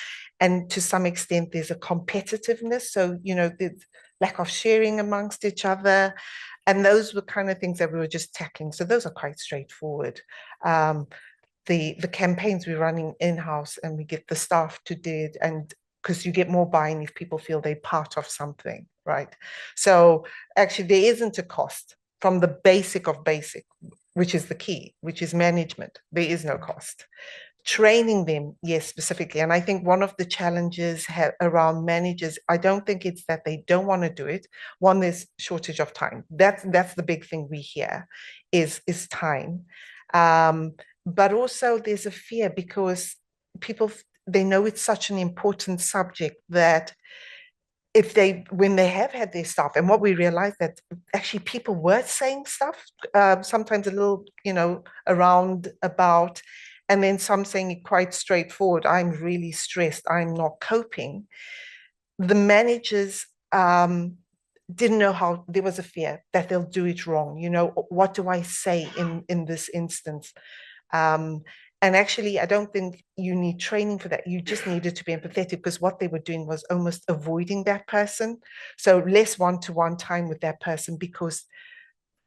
and to some extent there's a competitiveness. So, the lack of sharing amongst each other. And those were kind of things that we were just tackling. So those are quite straightforward. The campaigns we're running in-house, and we get the staff to do it, and because you get more buy-in if people feel they're part of something, right? So actually there isn't a cost from the basic of basic, which is the key, which is management. There is no cost. Training them, yes, specifically. And I think one of the challenges around managers, I don't think it's that they don't want to do it. One, there's shortage of time. That's the big thing we hear is time. But also there's a fear, because people, they know it's such an important subject that when they have had their stuff, and what we realized that actually people were saying stuff, sometimes a little, around about, and then some saying it quite straightforward, I'm really stressed, I'm not coping. The managers didn't know how. There was a fear that they'll do it wrong. What do I say in this instance? And actually, I don't think you need training for that. You just needed to be empathetic, because what they were doing was almost avoiding that person. So less one-to-one time with that person, because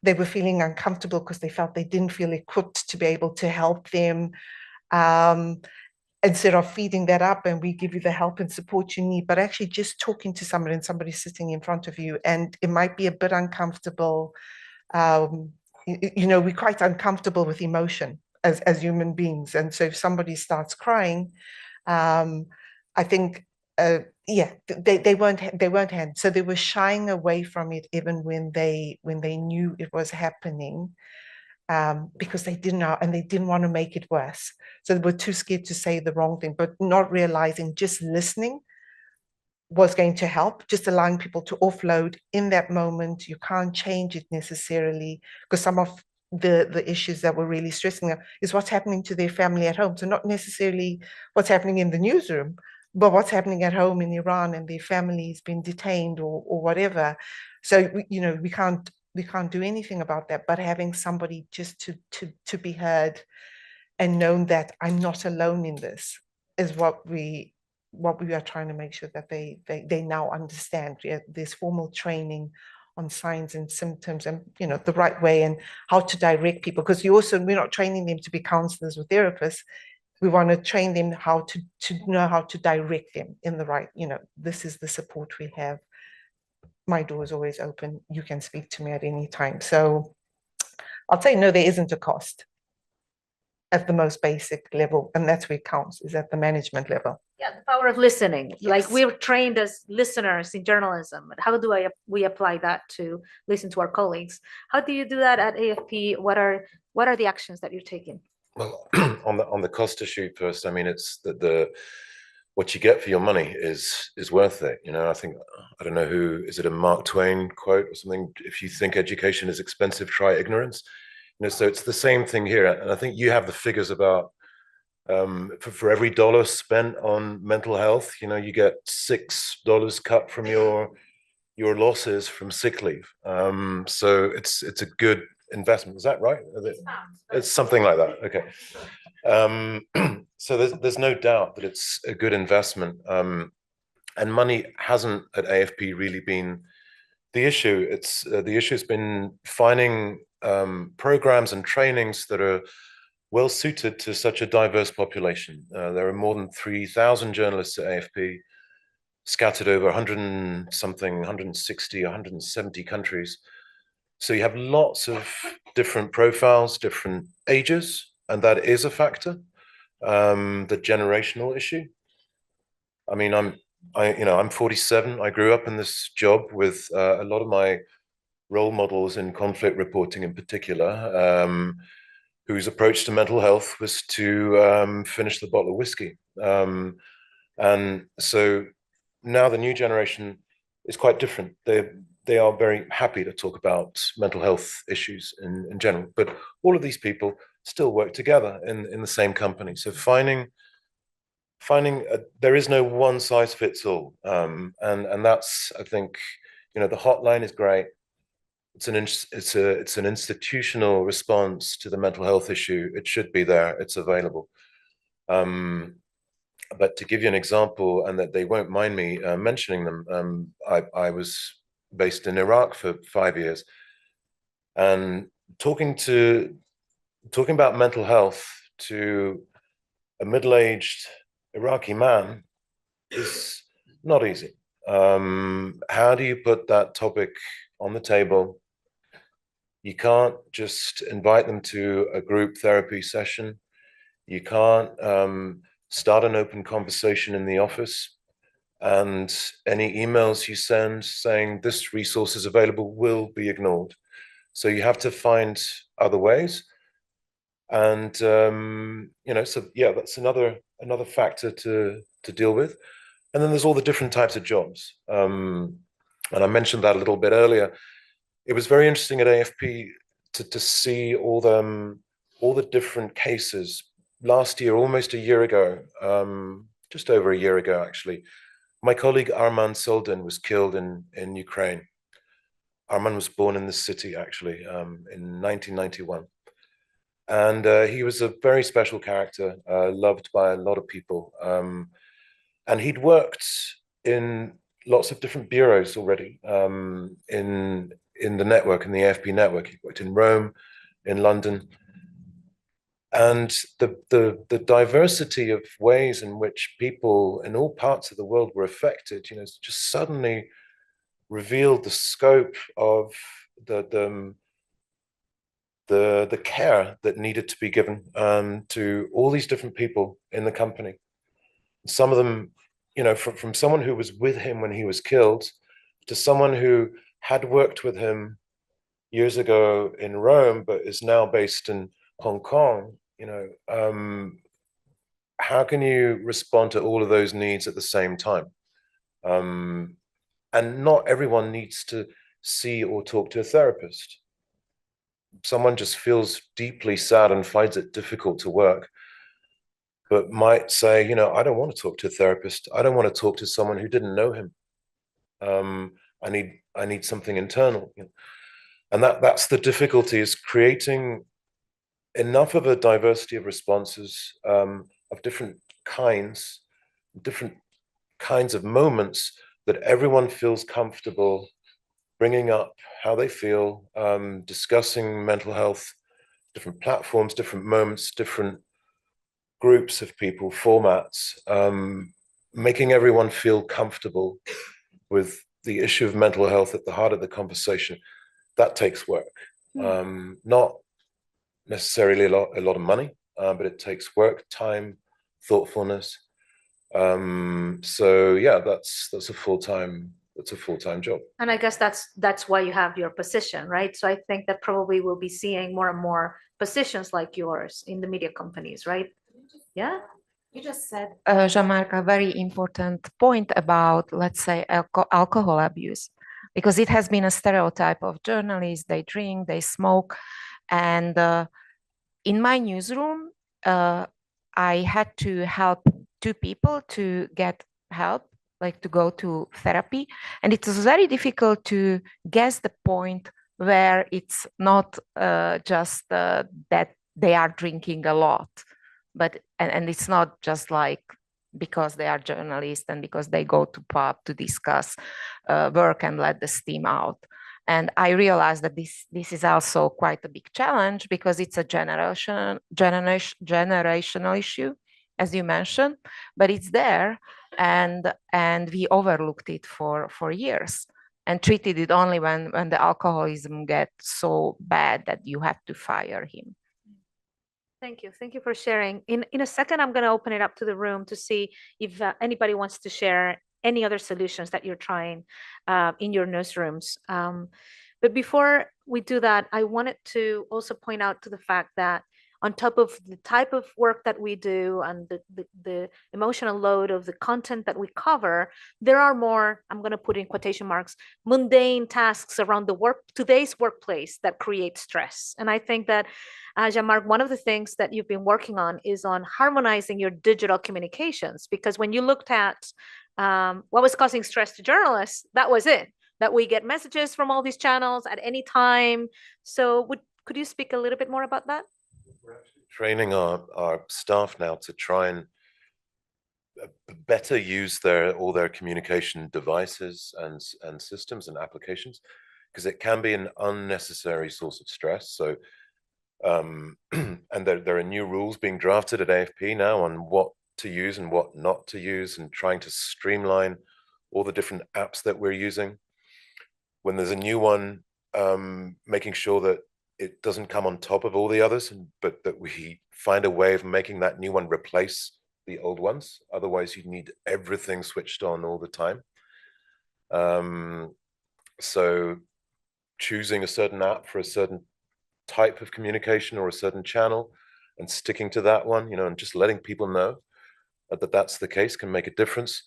they were feeling uncomfortable, because they felt they didn't feel equipped to be able to help them. Instead of feeding that up, and we give you the help and support you need, but actually just talking to somebody, and somebody sitting in front of you, and it might be a bit uncomfortable. We're quite uncomfortable with emotion as human beings. And so if somebody starts crying, I think, they weren't hand. So they were shying away from it, even when they knew it was happening, because they didn't know, and they didn't want to make it worse. So they were too scared to say the wrong thing, but not realizing just listening was going to help, just allowing people to offload in that moment. You can't change it necessarily, because some of the issues that were really stressing them is what's happening to their family at home. So not necessarily what's happening in the newsroom, but what's happening at home in Iran, and their family's been detained or whatever. So we can't do anything about that, but having somebody just to be heard and known that I'm not alone in this is what we are trying to make sure that they now understand. There's formal training on signs and symptoms, and the right way, and how to direct people, because we're not training them to be counselors or therapists. We want to train them how to know how to direct them in the right, this is the support we have. My door is always open. You can speak to me at any time. So I'll say no, there isn't a cost at the most basic level, and that's where it counts, is at the management level. Yeah, the power of listening. Yes. Like, we're trained as listeners in journalism, but how do we apply that to listen to our colleagues? How do you do that at AFP? What are the actions that you're taking? Well, on the cost issue first, I mean, it's that what you get for your money is worth it. I think, I don't know who, is it a Mark Twain quote or something? If you think education is expensive, try ignorance. So it's the same thing here. And I think you have the figures about, for every dollar spent on mental health, you get $6 cut from your losses from sick leave. So it's a good investment. Is that right? It's something like that. Okay. So there's no doubt that it's a good investment. And money hasn't at AFP really been the issue. It's the issue has been finding programs and trainings that are well suited to such a diverse population. There are more than 3,000 journalists at AFP, scattered over 160, 170 countries. So you have lots of different profiles, different ages, and that is a factor. The generational issue. I mean, I'm 47. I grew up in this job with a lot of my role models in conflict reporting in particular, whose approach to mental health was to finish the bottle of whiskey. And so now the new generation is quite different. They are very happy to talk about mental health issues in general, but all of these people still work together in the same company. So finding there is no one size fits all, and that's, I think, the hotline is great. It's an institutional response to the mental health issue. It should be there. It's available. But to give you an example, and that they won't mind me mentioning them, I was based in Iraq for 5 years, and talking about mental health to a middle-aged Iraqi man is not easy. How do you put that topic on the table? You can't just invite them to a group therapy session. You can't start an open conversation in the office, and any emails you send saying this resource is available will be ignored. So you have to find other ways. And so yeah, that's another factor to deal with. And then there's all the different types of jobs. And I mentioned that a little bit earlier. It was very interesting at AFP to see all the different cases. Last year, almost a year ago, just over a year ago, actually, my colleague Arman Soldin was killed in Ukraine. Arman was born in this city, actually, in 1991. And he was a very special character, loved by a lot of people. And he'd worked in lots of different bureaus already in the network, in the AFP network. He worked in Rome, in London. And the diversity of ways in which people in all parts of the world were affected, just suddenly revealed the scope of the care that needed to be given to all these different people in the company. Some of them, from someone who was with him when he was killed to someone who had worked with him years ago in Rome, but is now based in Hong Kong. How can you respond to all of those needs at the same time? And not everyone needs to see or talk to a therapist. Someone just feels deeply sad and finds it difficult to work, but might say, I don't want to talk to a therapist. I don't want to talk to someone who didn't know him. I need something internal. And that's the difficulty, is creating enough of a diversity of responses of different kinds of moments, that everyone feels comfortable bringing up how they feel, discussing mental health, different platforms, different moments, different groups of people, formats, making everyone feel comfortable with the issue of mental health at the heart of the conversation. That takes work. Not necessarily a lot of money, but it takes work, time, thoughtfulness. So yeah, that's a full-time job. And I guess that's why you have your position, right? So I think that probably we'll be seeing more and more positions like yours in the media companies, right? Yeah. You just said, Jean-Marc, a very important point about, let's say, alcohol abuse, because it has been a stereotype of journalists. They drink, they smoke. And in my newsroom, I had to help 2 people to get help, like to go to therapy. And it was very difficult to guess the point where it's not just that they are drinking a lot, but and it's not just like because they are journalists and because they go to pub to discuss work and let the steam out. And I realized that this is also quite a big challenge, because it's a generational issue, as you mentioned, but it's there, and we overlooked it for years. and treated it only when the alcoholism gets so bad that you have to fire him. Thank you. Thank you for sharing. In a second, I'm going to open it up to the room to see if anybody wants to share any other solutions that you're trying in your newsrooms. But before we do that, I wanted to also point out to the fact that on top of the type of work that we do and the emotional load of the content that we cover, there are more, I'm going to put in quotation marks, mundane tasks around today's workplace that create stress. And I think that, Jean-Marc, one of the things that you've been working on is on harmonizing your digital communications, because when you looked at what was causing stress to journalists, that was it, that we get messages from all these channels at any time. So could you speak a little bit more about that? We're actually training our staff now to try and better use all their communication devices and systems and applications, because it can be an unnecessary source of stress. So and there are new rules being drafted at AFP now on what to use and what not to use, and trying to streamline all the different apps that we're using. When there's a new one, making sure that it doesn't come on top of all the others, but that we find a way of making that new one replace the old ones. Otherwise, you need everything switched on all the time. So choosing a certain app for a certain type of communication or a certain channel and sticking to that one, and just letting people know that that's the case can make a difference.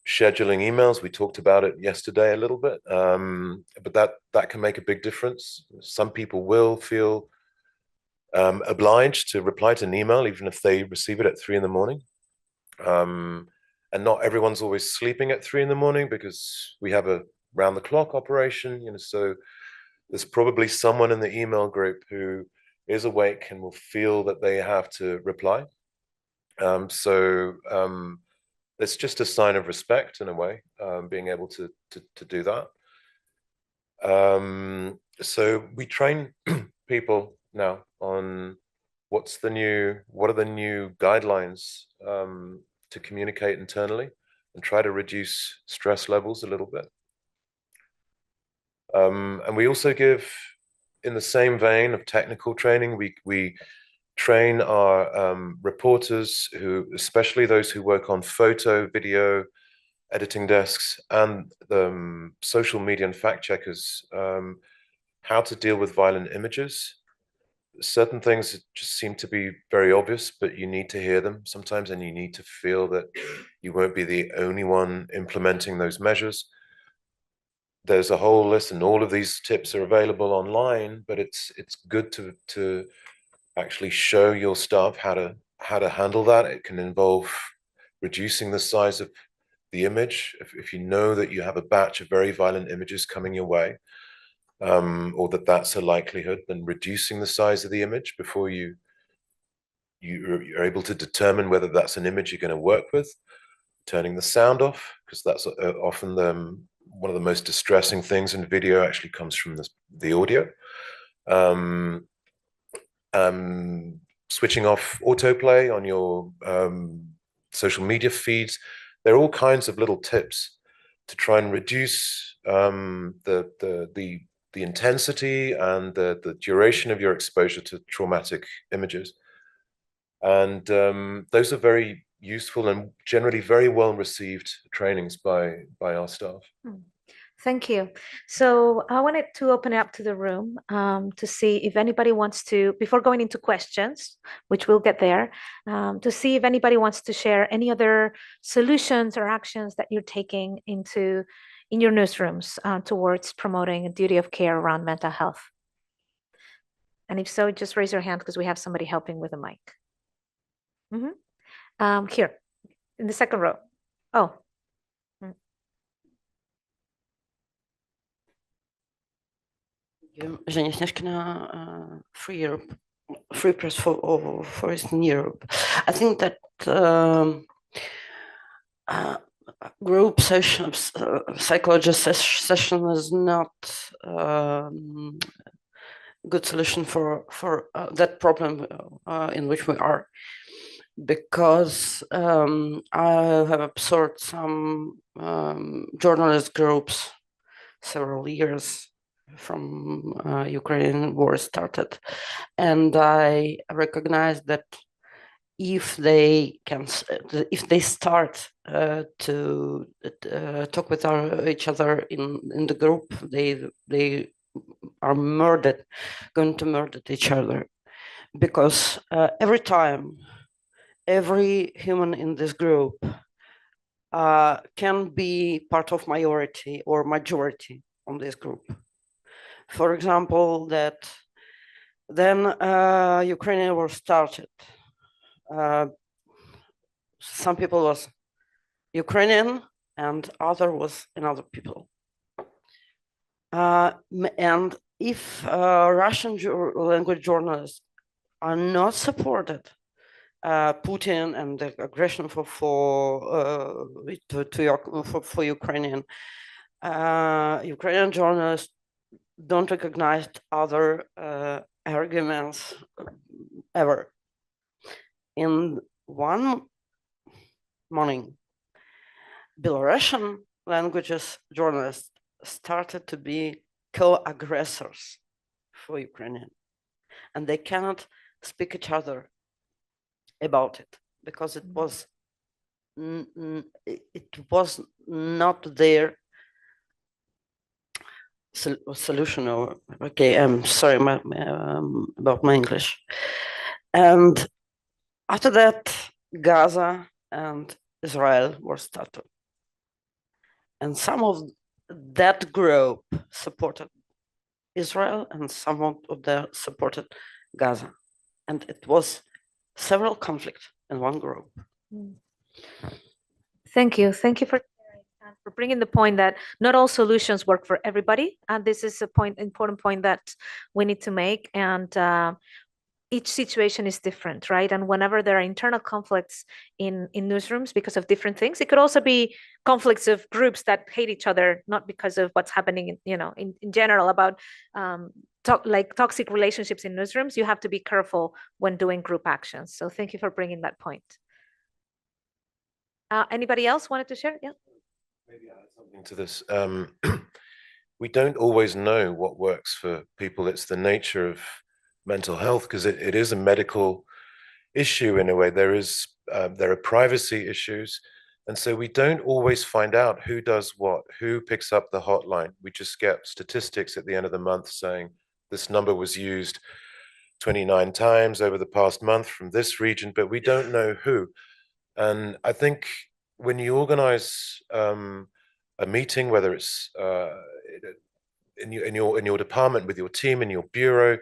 Scheduling emails, we talked about it yesterday a little bit, but that can make a big difference. Some people will feel obliged to reply to an email even if they receive it at 3 a.m. And not everyone's always sleeping at 3 a.m. because we have a round-the-clock operation, so there's probably someone in the email group who is awake and will feel that they have to reply. It's just a sign of respect in a way, being able to do that. So we train people now on what are the new guidelines to communicate internally and try to reduce stress levels a little bit. And we also give, in the same vein of technical training, we train our reporters, especially those who work on photo, video, editing desks, and the social media and fact checkers, how to deal with violent images. Certain things just seem to be very obvious, but you need to hear them sometimes, and you need to feel that you won't be the only one implementing those measures. There's a whole list, and all of these tips are available online, but it's good to actually show your staff how to handle that. It can involve reducing the size of the image. If you know that you have a batch of very violent images coming your way, or that's a likelihood, then reducing the size of the image before you're able to determine whether that's an image you're going to work with. Turning the sound off, because that's often one of the most distressing things in video actually comes from the audio. Switching off autoplay on your social media feeds. There are all kinds of little tips to try and reduce the intensity and the duration of your exposure to traumatic images. And those are very useful and generally very well received trainings by our staff. Thank you. So I wanted to open it up to the room to see if anybody wants to, before going into questions, which we'll get there, to see if anybody wants to share any other solutions or actions that you're taking in your newsrooms towards promoting a duty of care around mental health. And if so, just raise your hand because we have somebody helping with a mic. Here, in the second row. Oh. Женя Снежкина, Free Europe, Free Press for Eastern Europe. I think that group sessions, psychologist session is not good solution for that problem in which we are, because I have observed some journalist groups several years from Ukrainian war started, and I recognize that if they start to talk with each other in the group, they are going to murder each other, because every time every human in this group can be part of minority or majority on this group. For example, that then Ukrainian war started. Some people was Ukrainian and other was another people. And if Russian language journalists are not supported, Putin and the aggression for Ukrainian, Ukrainian journalists don't recognize other arguments ever. In one morning, Belarusian languages journalists started to be co-aggressors for Ukrainian, and they cannot speak each other about it because it was not their solution. Or okay, I'm sorry about my English. And after that, Gaza and Israel were started, and some of that group supported Israel and some of them supported Gaza, and it was several conflicts in one group. Thank you for bringing the point that not all solutions work for everybody, and this is important point that we need to make. And each situation is different, right? And whenever there are internal conflicts in newsrooms because of different things, it could also be conflicts of groups that hate each other, not because of what's happening in general about toxic relationships in newsrooms. You have to be careful when doing group actions. So thank you for bringing that point. Anybody else wanted to share? Yeah. Maybe add something to this. We don't always know what works for people. It's the nature of mental health, because it is a medical issue in a way. There are privacy issues, and so we don't always find out who does what, who picks up the hotline. We just get statistics at the end of the month saying this number was used 29 times over the past month from this region, but we don't know who. And I think when you organize a meeting, whether it's in your department with your team, in your bureau,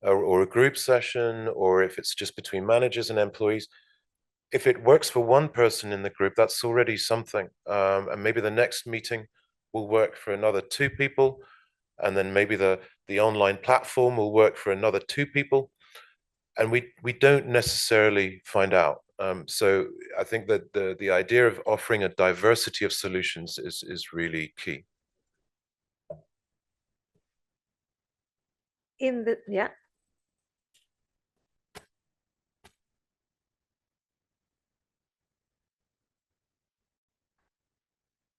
or a group session, or if it's just between managers and employees, if it works for one person in the group, that's already something. And maybe the next meeting will work for another 2 people, and then maybe the online platform will work for another 2 people, and we don't necessarily find out. So I think that the idea of offering a diversity of solutions is really key. Yeah.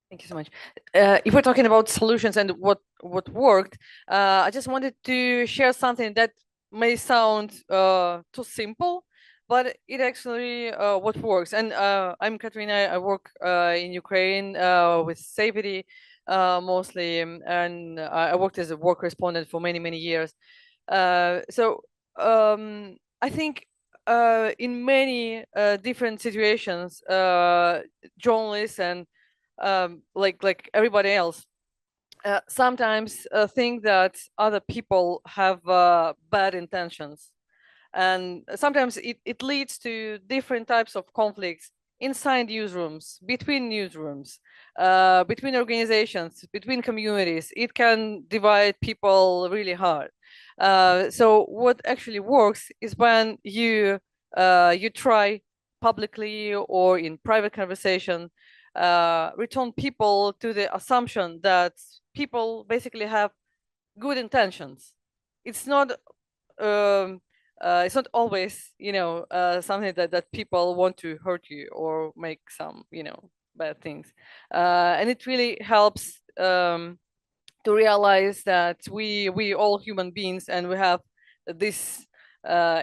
Thank you so much. If we're talking about solutions and what worked, I just wanted to share something that may sound too simple, but it actually what works. And I'm Katerina. I work in Ukraine with safety mostly, and I worked as a war correspondent for many years. So I think in many different situations, journalists and like everybody else, sometimes think that other people have bad intentions, and sometimes it leads to different types of conflicts inside newsrooms, between organizations, between communities. It can divide people really hard. So what actually works is when you try publicly or in private conversation return people to the assumption that people basically have good intentions. It's not always something that people want to hurt you or make some bad things, and it really helps to realize that we all human beings, and we have this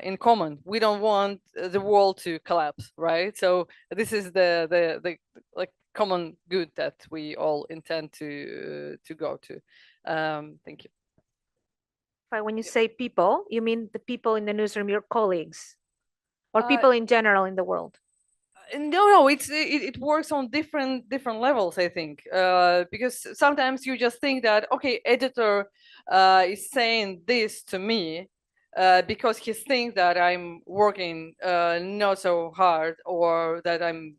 in common. We don't want the world to collapse, right? So this is the like common good that we all intend to go to. Thank you. When you say people, you mean the people in the newsroom, your colleagues, or people in general in the world? No, it works on different levels, I think, because sometimes you just think that, okay, editor is saying this to me because he thinks that I'm working not so hard, or that I'm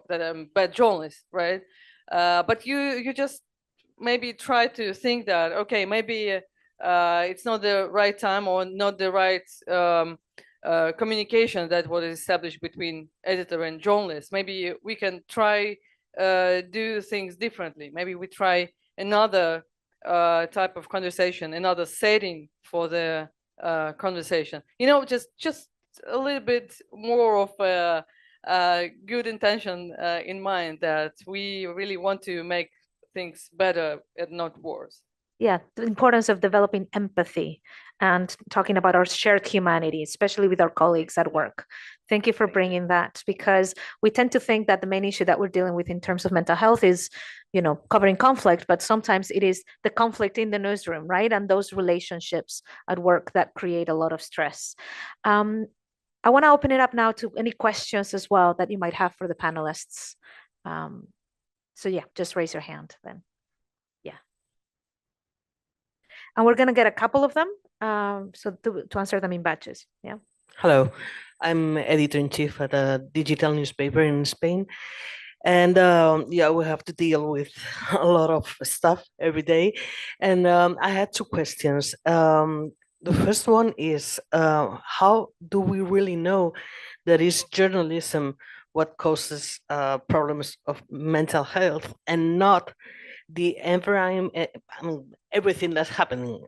that I'm bad journalist, right? But you just maybe try to think that, okay, maybe it's not the right time, or not the right communication that was established between editor and journalist. Maybe we can try do things differently. Maybe we try another type of conversation, another setting for the conversation. Just a little bit more of a good intention in mind, that we really want to make things better and not worse. Yeah, the importance of developing empathy and talking about our shared humanity, especially with our colleagues at work. Thank you for bringing that, because we tend to think that the main issue that we're dealing with in terms of mental health is, covering conflict, but sometimes it is the conflict in the newsroom, right? And those relationships at work that create a lot of stress. I want to open it up now to any questions as well that you might have for the panelists. So yeah, just raise your hand then. And we're going to get a couple of them, so to answer them in batches. Yeah. Hello, I'm editor-in-chief at a digital newspaper in Spain. And yeah, we have to deal with a lot of stuff every day. And I had two questions. The first one is, how do we really know that is journalism what causes problems of mental health, and not the environment, everything that's happening?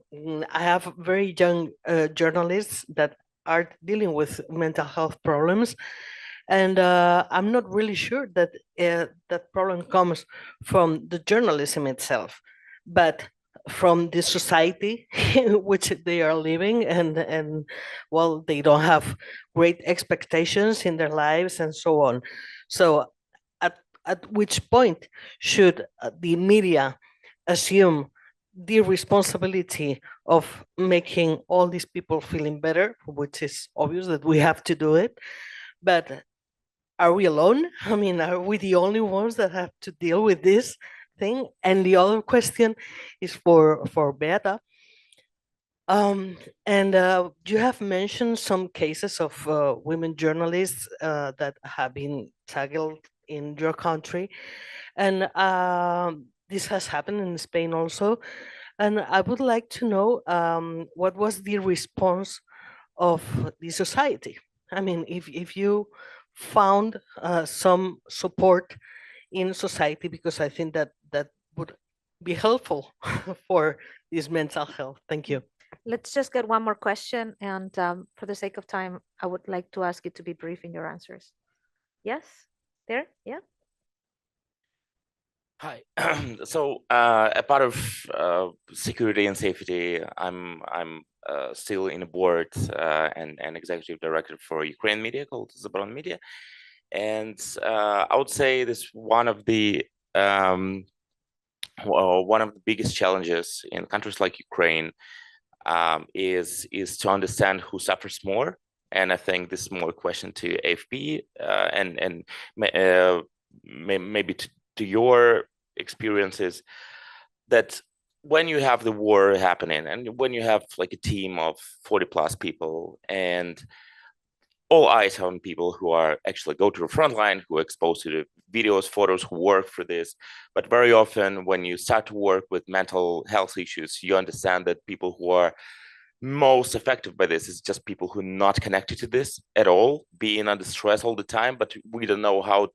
I have very young journalists that are dealing with mental health problems, and I'm not really sure that that problem comes from the journalism itself, but from the society which they are living, and well, they don't have great expectations in their lives and so on. So at which point should the media assume the responsibility of making all these people feeling better, which is obvious that we have to do it, but are we alone? I mean, are we the only ones that have to deal with this thing? And the other question is for Beata. And you have mentioned some cases of women journalists that have been tackled in your country, and this has happened in Spain also. And I would like to know what was the response of the society. I mean, if you found some support in society, because I think that would be helpful for this mental health. Thank you. Let's just get one more question, and for the sake of time, I would like to ask you to be brief in your answers. Yes, there, yeah. Hi. So a part of security and safety, I'm still in a board and executive director for Ukraine media called Zabron Media, and I would say this one of the biggest challenges in countries like Ukraine is to understand who suffers more. And I think this is more a question to AFP and maybe to your experiences, that when you have the war happening and when you have like a team of 40 plus people and all eyes on people who are actually go to the front line, who are exposed to the videos, photos, who work for this. But very often when you start to work with mental health issues, you understand that people who are most affected by this is just people who are not connected to this at all, being under stress all the time, but we don't know how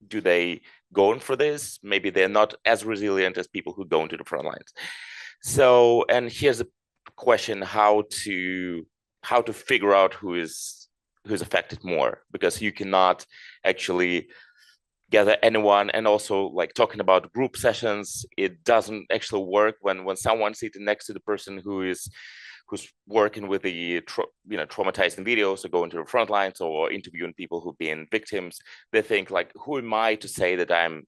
do they go in for this. Maybe they're not as resilient as people who go into the front lines. So, and here's a question: how to figure out who's affected more, because you cannot actually gather anyone, and also like talking about group sessions, it doesn't actually work when someone's sitting next to the person who's working with the traumatizing videos or going to the front lines or interviewing people who've been victims. They think like, who am I to say that I'm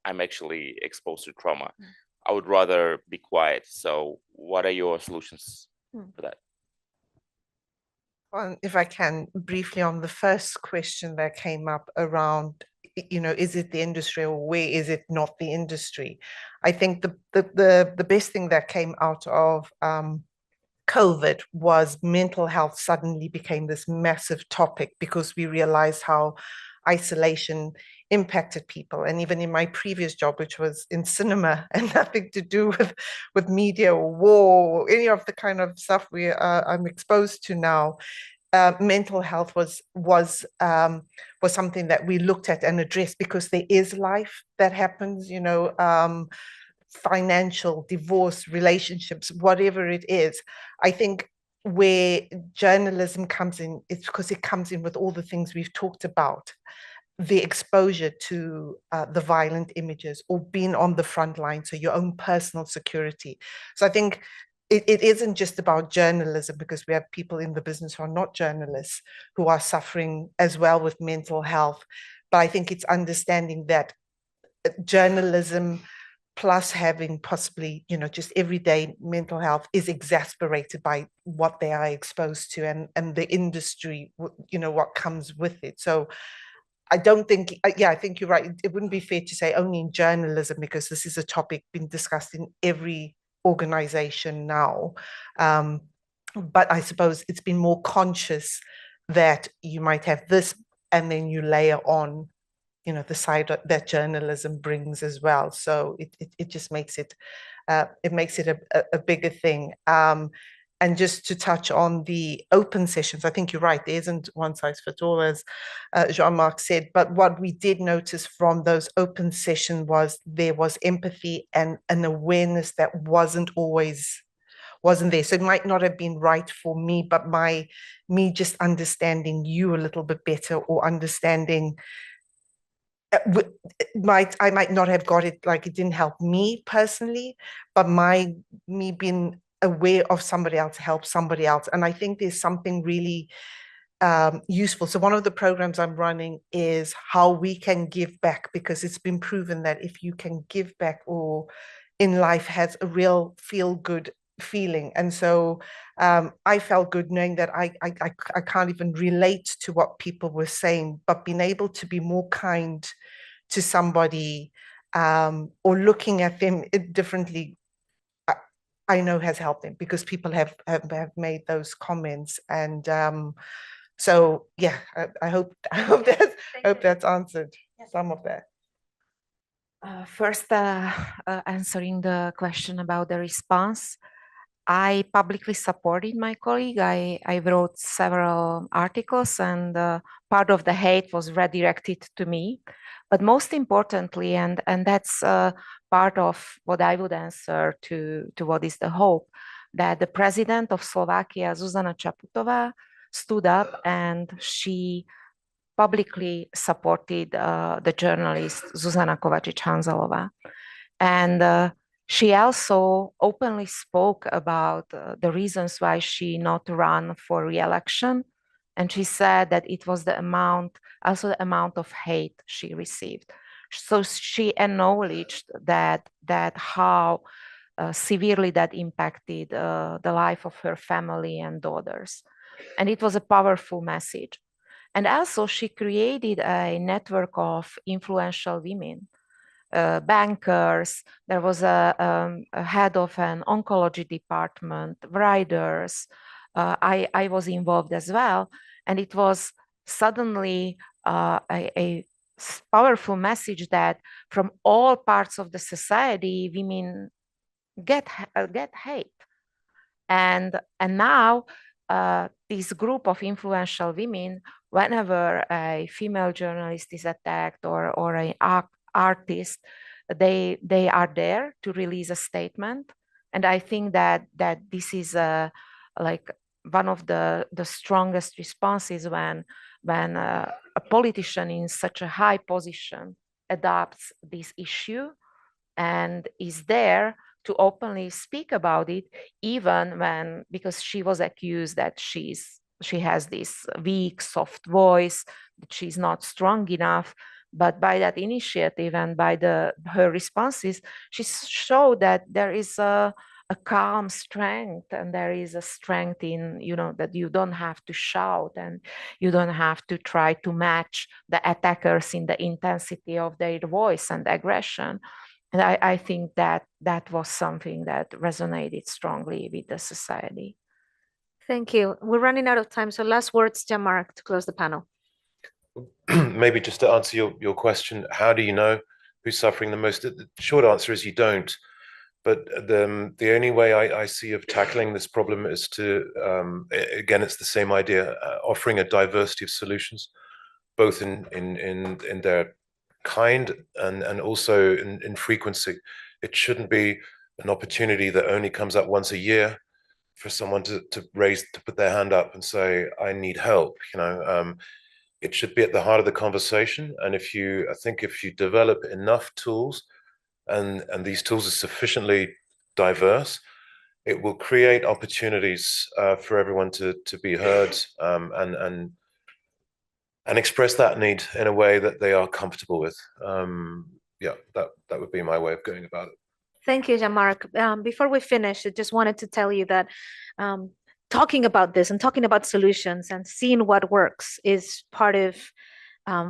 actually exposed to trauma? I would rather be quiet. So what are your solutions for that? Well, if I can briefly on the first question that came up around, is it the industry or where is it not the industry? I think the best thing that came out of COVID was mental health suddenly became this massive topic because we realized how isolation impacted people. And even in my previous job, which was in cinema and nothing to do with media or war or any of the kind of stuff I'm exposed to now, mental health was something that we looked at and addressed because there is life that happens, financial, divorce, relationships, whatever it is. I think where journalism comes in, it's because it comes in with all the things we've talked about, the exposure to the violent images or being on the front line, so your own personal security. So I think it isn't just about journalism, because we have people in the business who are not journalists who are suffering as well with mental health. But I think it's understanding that journalism plus having possibly, just everyday mental health is exasperated by what they are exposed to and the industry, what comes with it. So I don't think, I think you're right. It wouldn't be fair to say only in journalism, because this is a topic being discussed in every organization now. But I suppose it's been more conscious that you might have this and then you layer on the side that journalism brings as well. So it just makes it a bigger thing. And just to touch on the open sessions, I think you're right. There isn't one size fits all, as Jean-Marc said. But what we did notice from those open sessions was there was empathy and an awareness that wasn't there. So it might not have been right for me, but me just understanding you a little bit better, or understanding I might not have got it, like it didn't help me personally, but me being aware of somebody else helps somebody else. And I think there's something really useful. So one of the programs I'm running is how we can give back, because it's been proven that if you can give back, or in life has a real feel good feeling. And so I felt good knowing that I can't even relate to what people were saying, but being able to be more kind to somebody, or looking at them differently, I know has helped them, because people have made those comments. And so yeah, I hope that's answered some of that. First, answering the question about the response, I publicly supported my colleague. I wrote several articles, and part of the hate was redirected to me. But most importantly, and that's part of what I would answer to what is the hope, that the president of Slovakia, Zuzana Čaputová, stood up and she publicly supported the journalist Zuzana Kovačič-Hanzelová. And she also openly spoke about the reasons why she not run for re-election. And she said that it was the amount of hate she received. So she acknowledged that how severely that impacted the life of her family and daughters. And it was a powerful message. And also she created a network of influential women, bankers. There was a head of an oncology department, writers. I was involved as well. And it was suddenly a powerful message that from all parts of the society, women get hate. And now this group of influential women, whenever a female journalist is attacked or an artist, they are there to release a statement. And I think that this is like one of the strongest responses when a politician in such a high position adopts this issue and is there to openly speak about it, even when, because she was accused that she has this weak, soft voice, that she's not strong enough. But by that initiative and by her responses, she showed that there is a calm strength, and there is a strength in, that you don't have to shout and you don't have to try to match the attackers in the intensity of their voice and aggression. And I think that was something that resonated strongly with the society. Thank you. We're running out of time. So last words, Jean-Marc, to close the panel. Maybe just to answer your question, how do you know who's suffering the most? The short answer is you don't. But the only way I see of tackling this problem is to, again, it's the same idea, offering a diversity of solutions, both in their kind and also in frequency. It shouldn't be an opportunity that only comes up once a year for someone to put their hand up and say, I need help. It should be at the heart of the conversation. And I think if you develop enough tools, and these tools are sufficiently diverse, it will create opportunities for everyone to be heard and express that need in a way that they are comfortable with. Yeah, that would be my way of going about it. Thank you, Jean-Marc. Before we finish, I just wanted to tell you that talking about this and talking about solutions and seeing what works is part of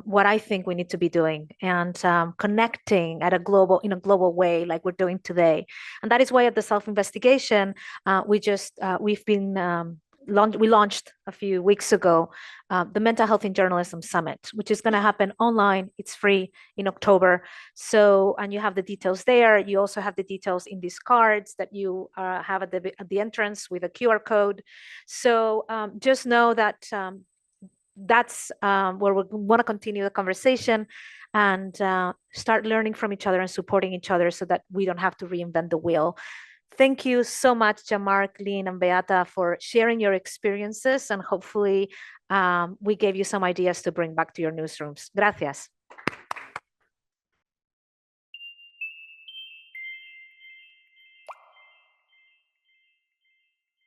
what I think we need to be doing, and connecting in a global way, like we're doing today. And that is why at the Self-Investigation, we launched a few weeks ago the Mental Health in Journalism Summit, which is going to happen online. It's free in October. So, and you have the details there. You also have the details in these cards that you have at the entrance with a QR code. So just know that that's where we want to continue the conversation and start learning from each other and supporting each other so that we don't have to reinvent the wheel. Thank you so much, Jean-Marc, Lynn, and Beata, for sharing your experiences, and hopefully we gave you some ideas to bring back to your newsrooms. Gracias.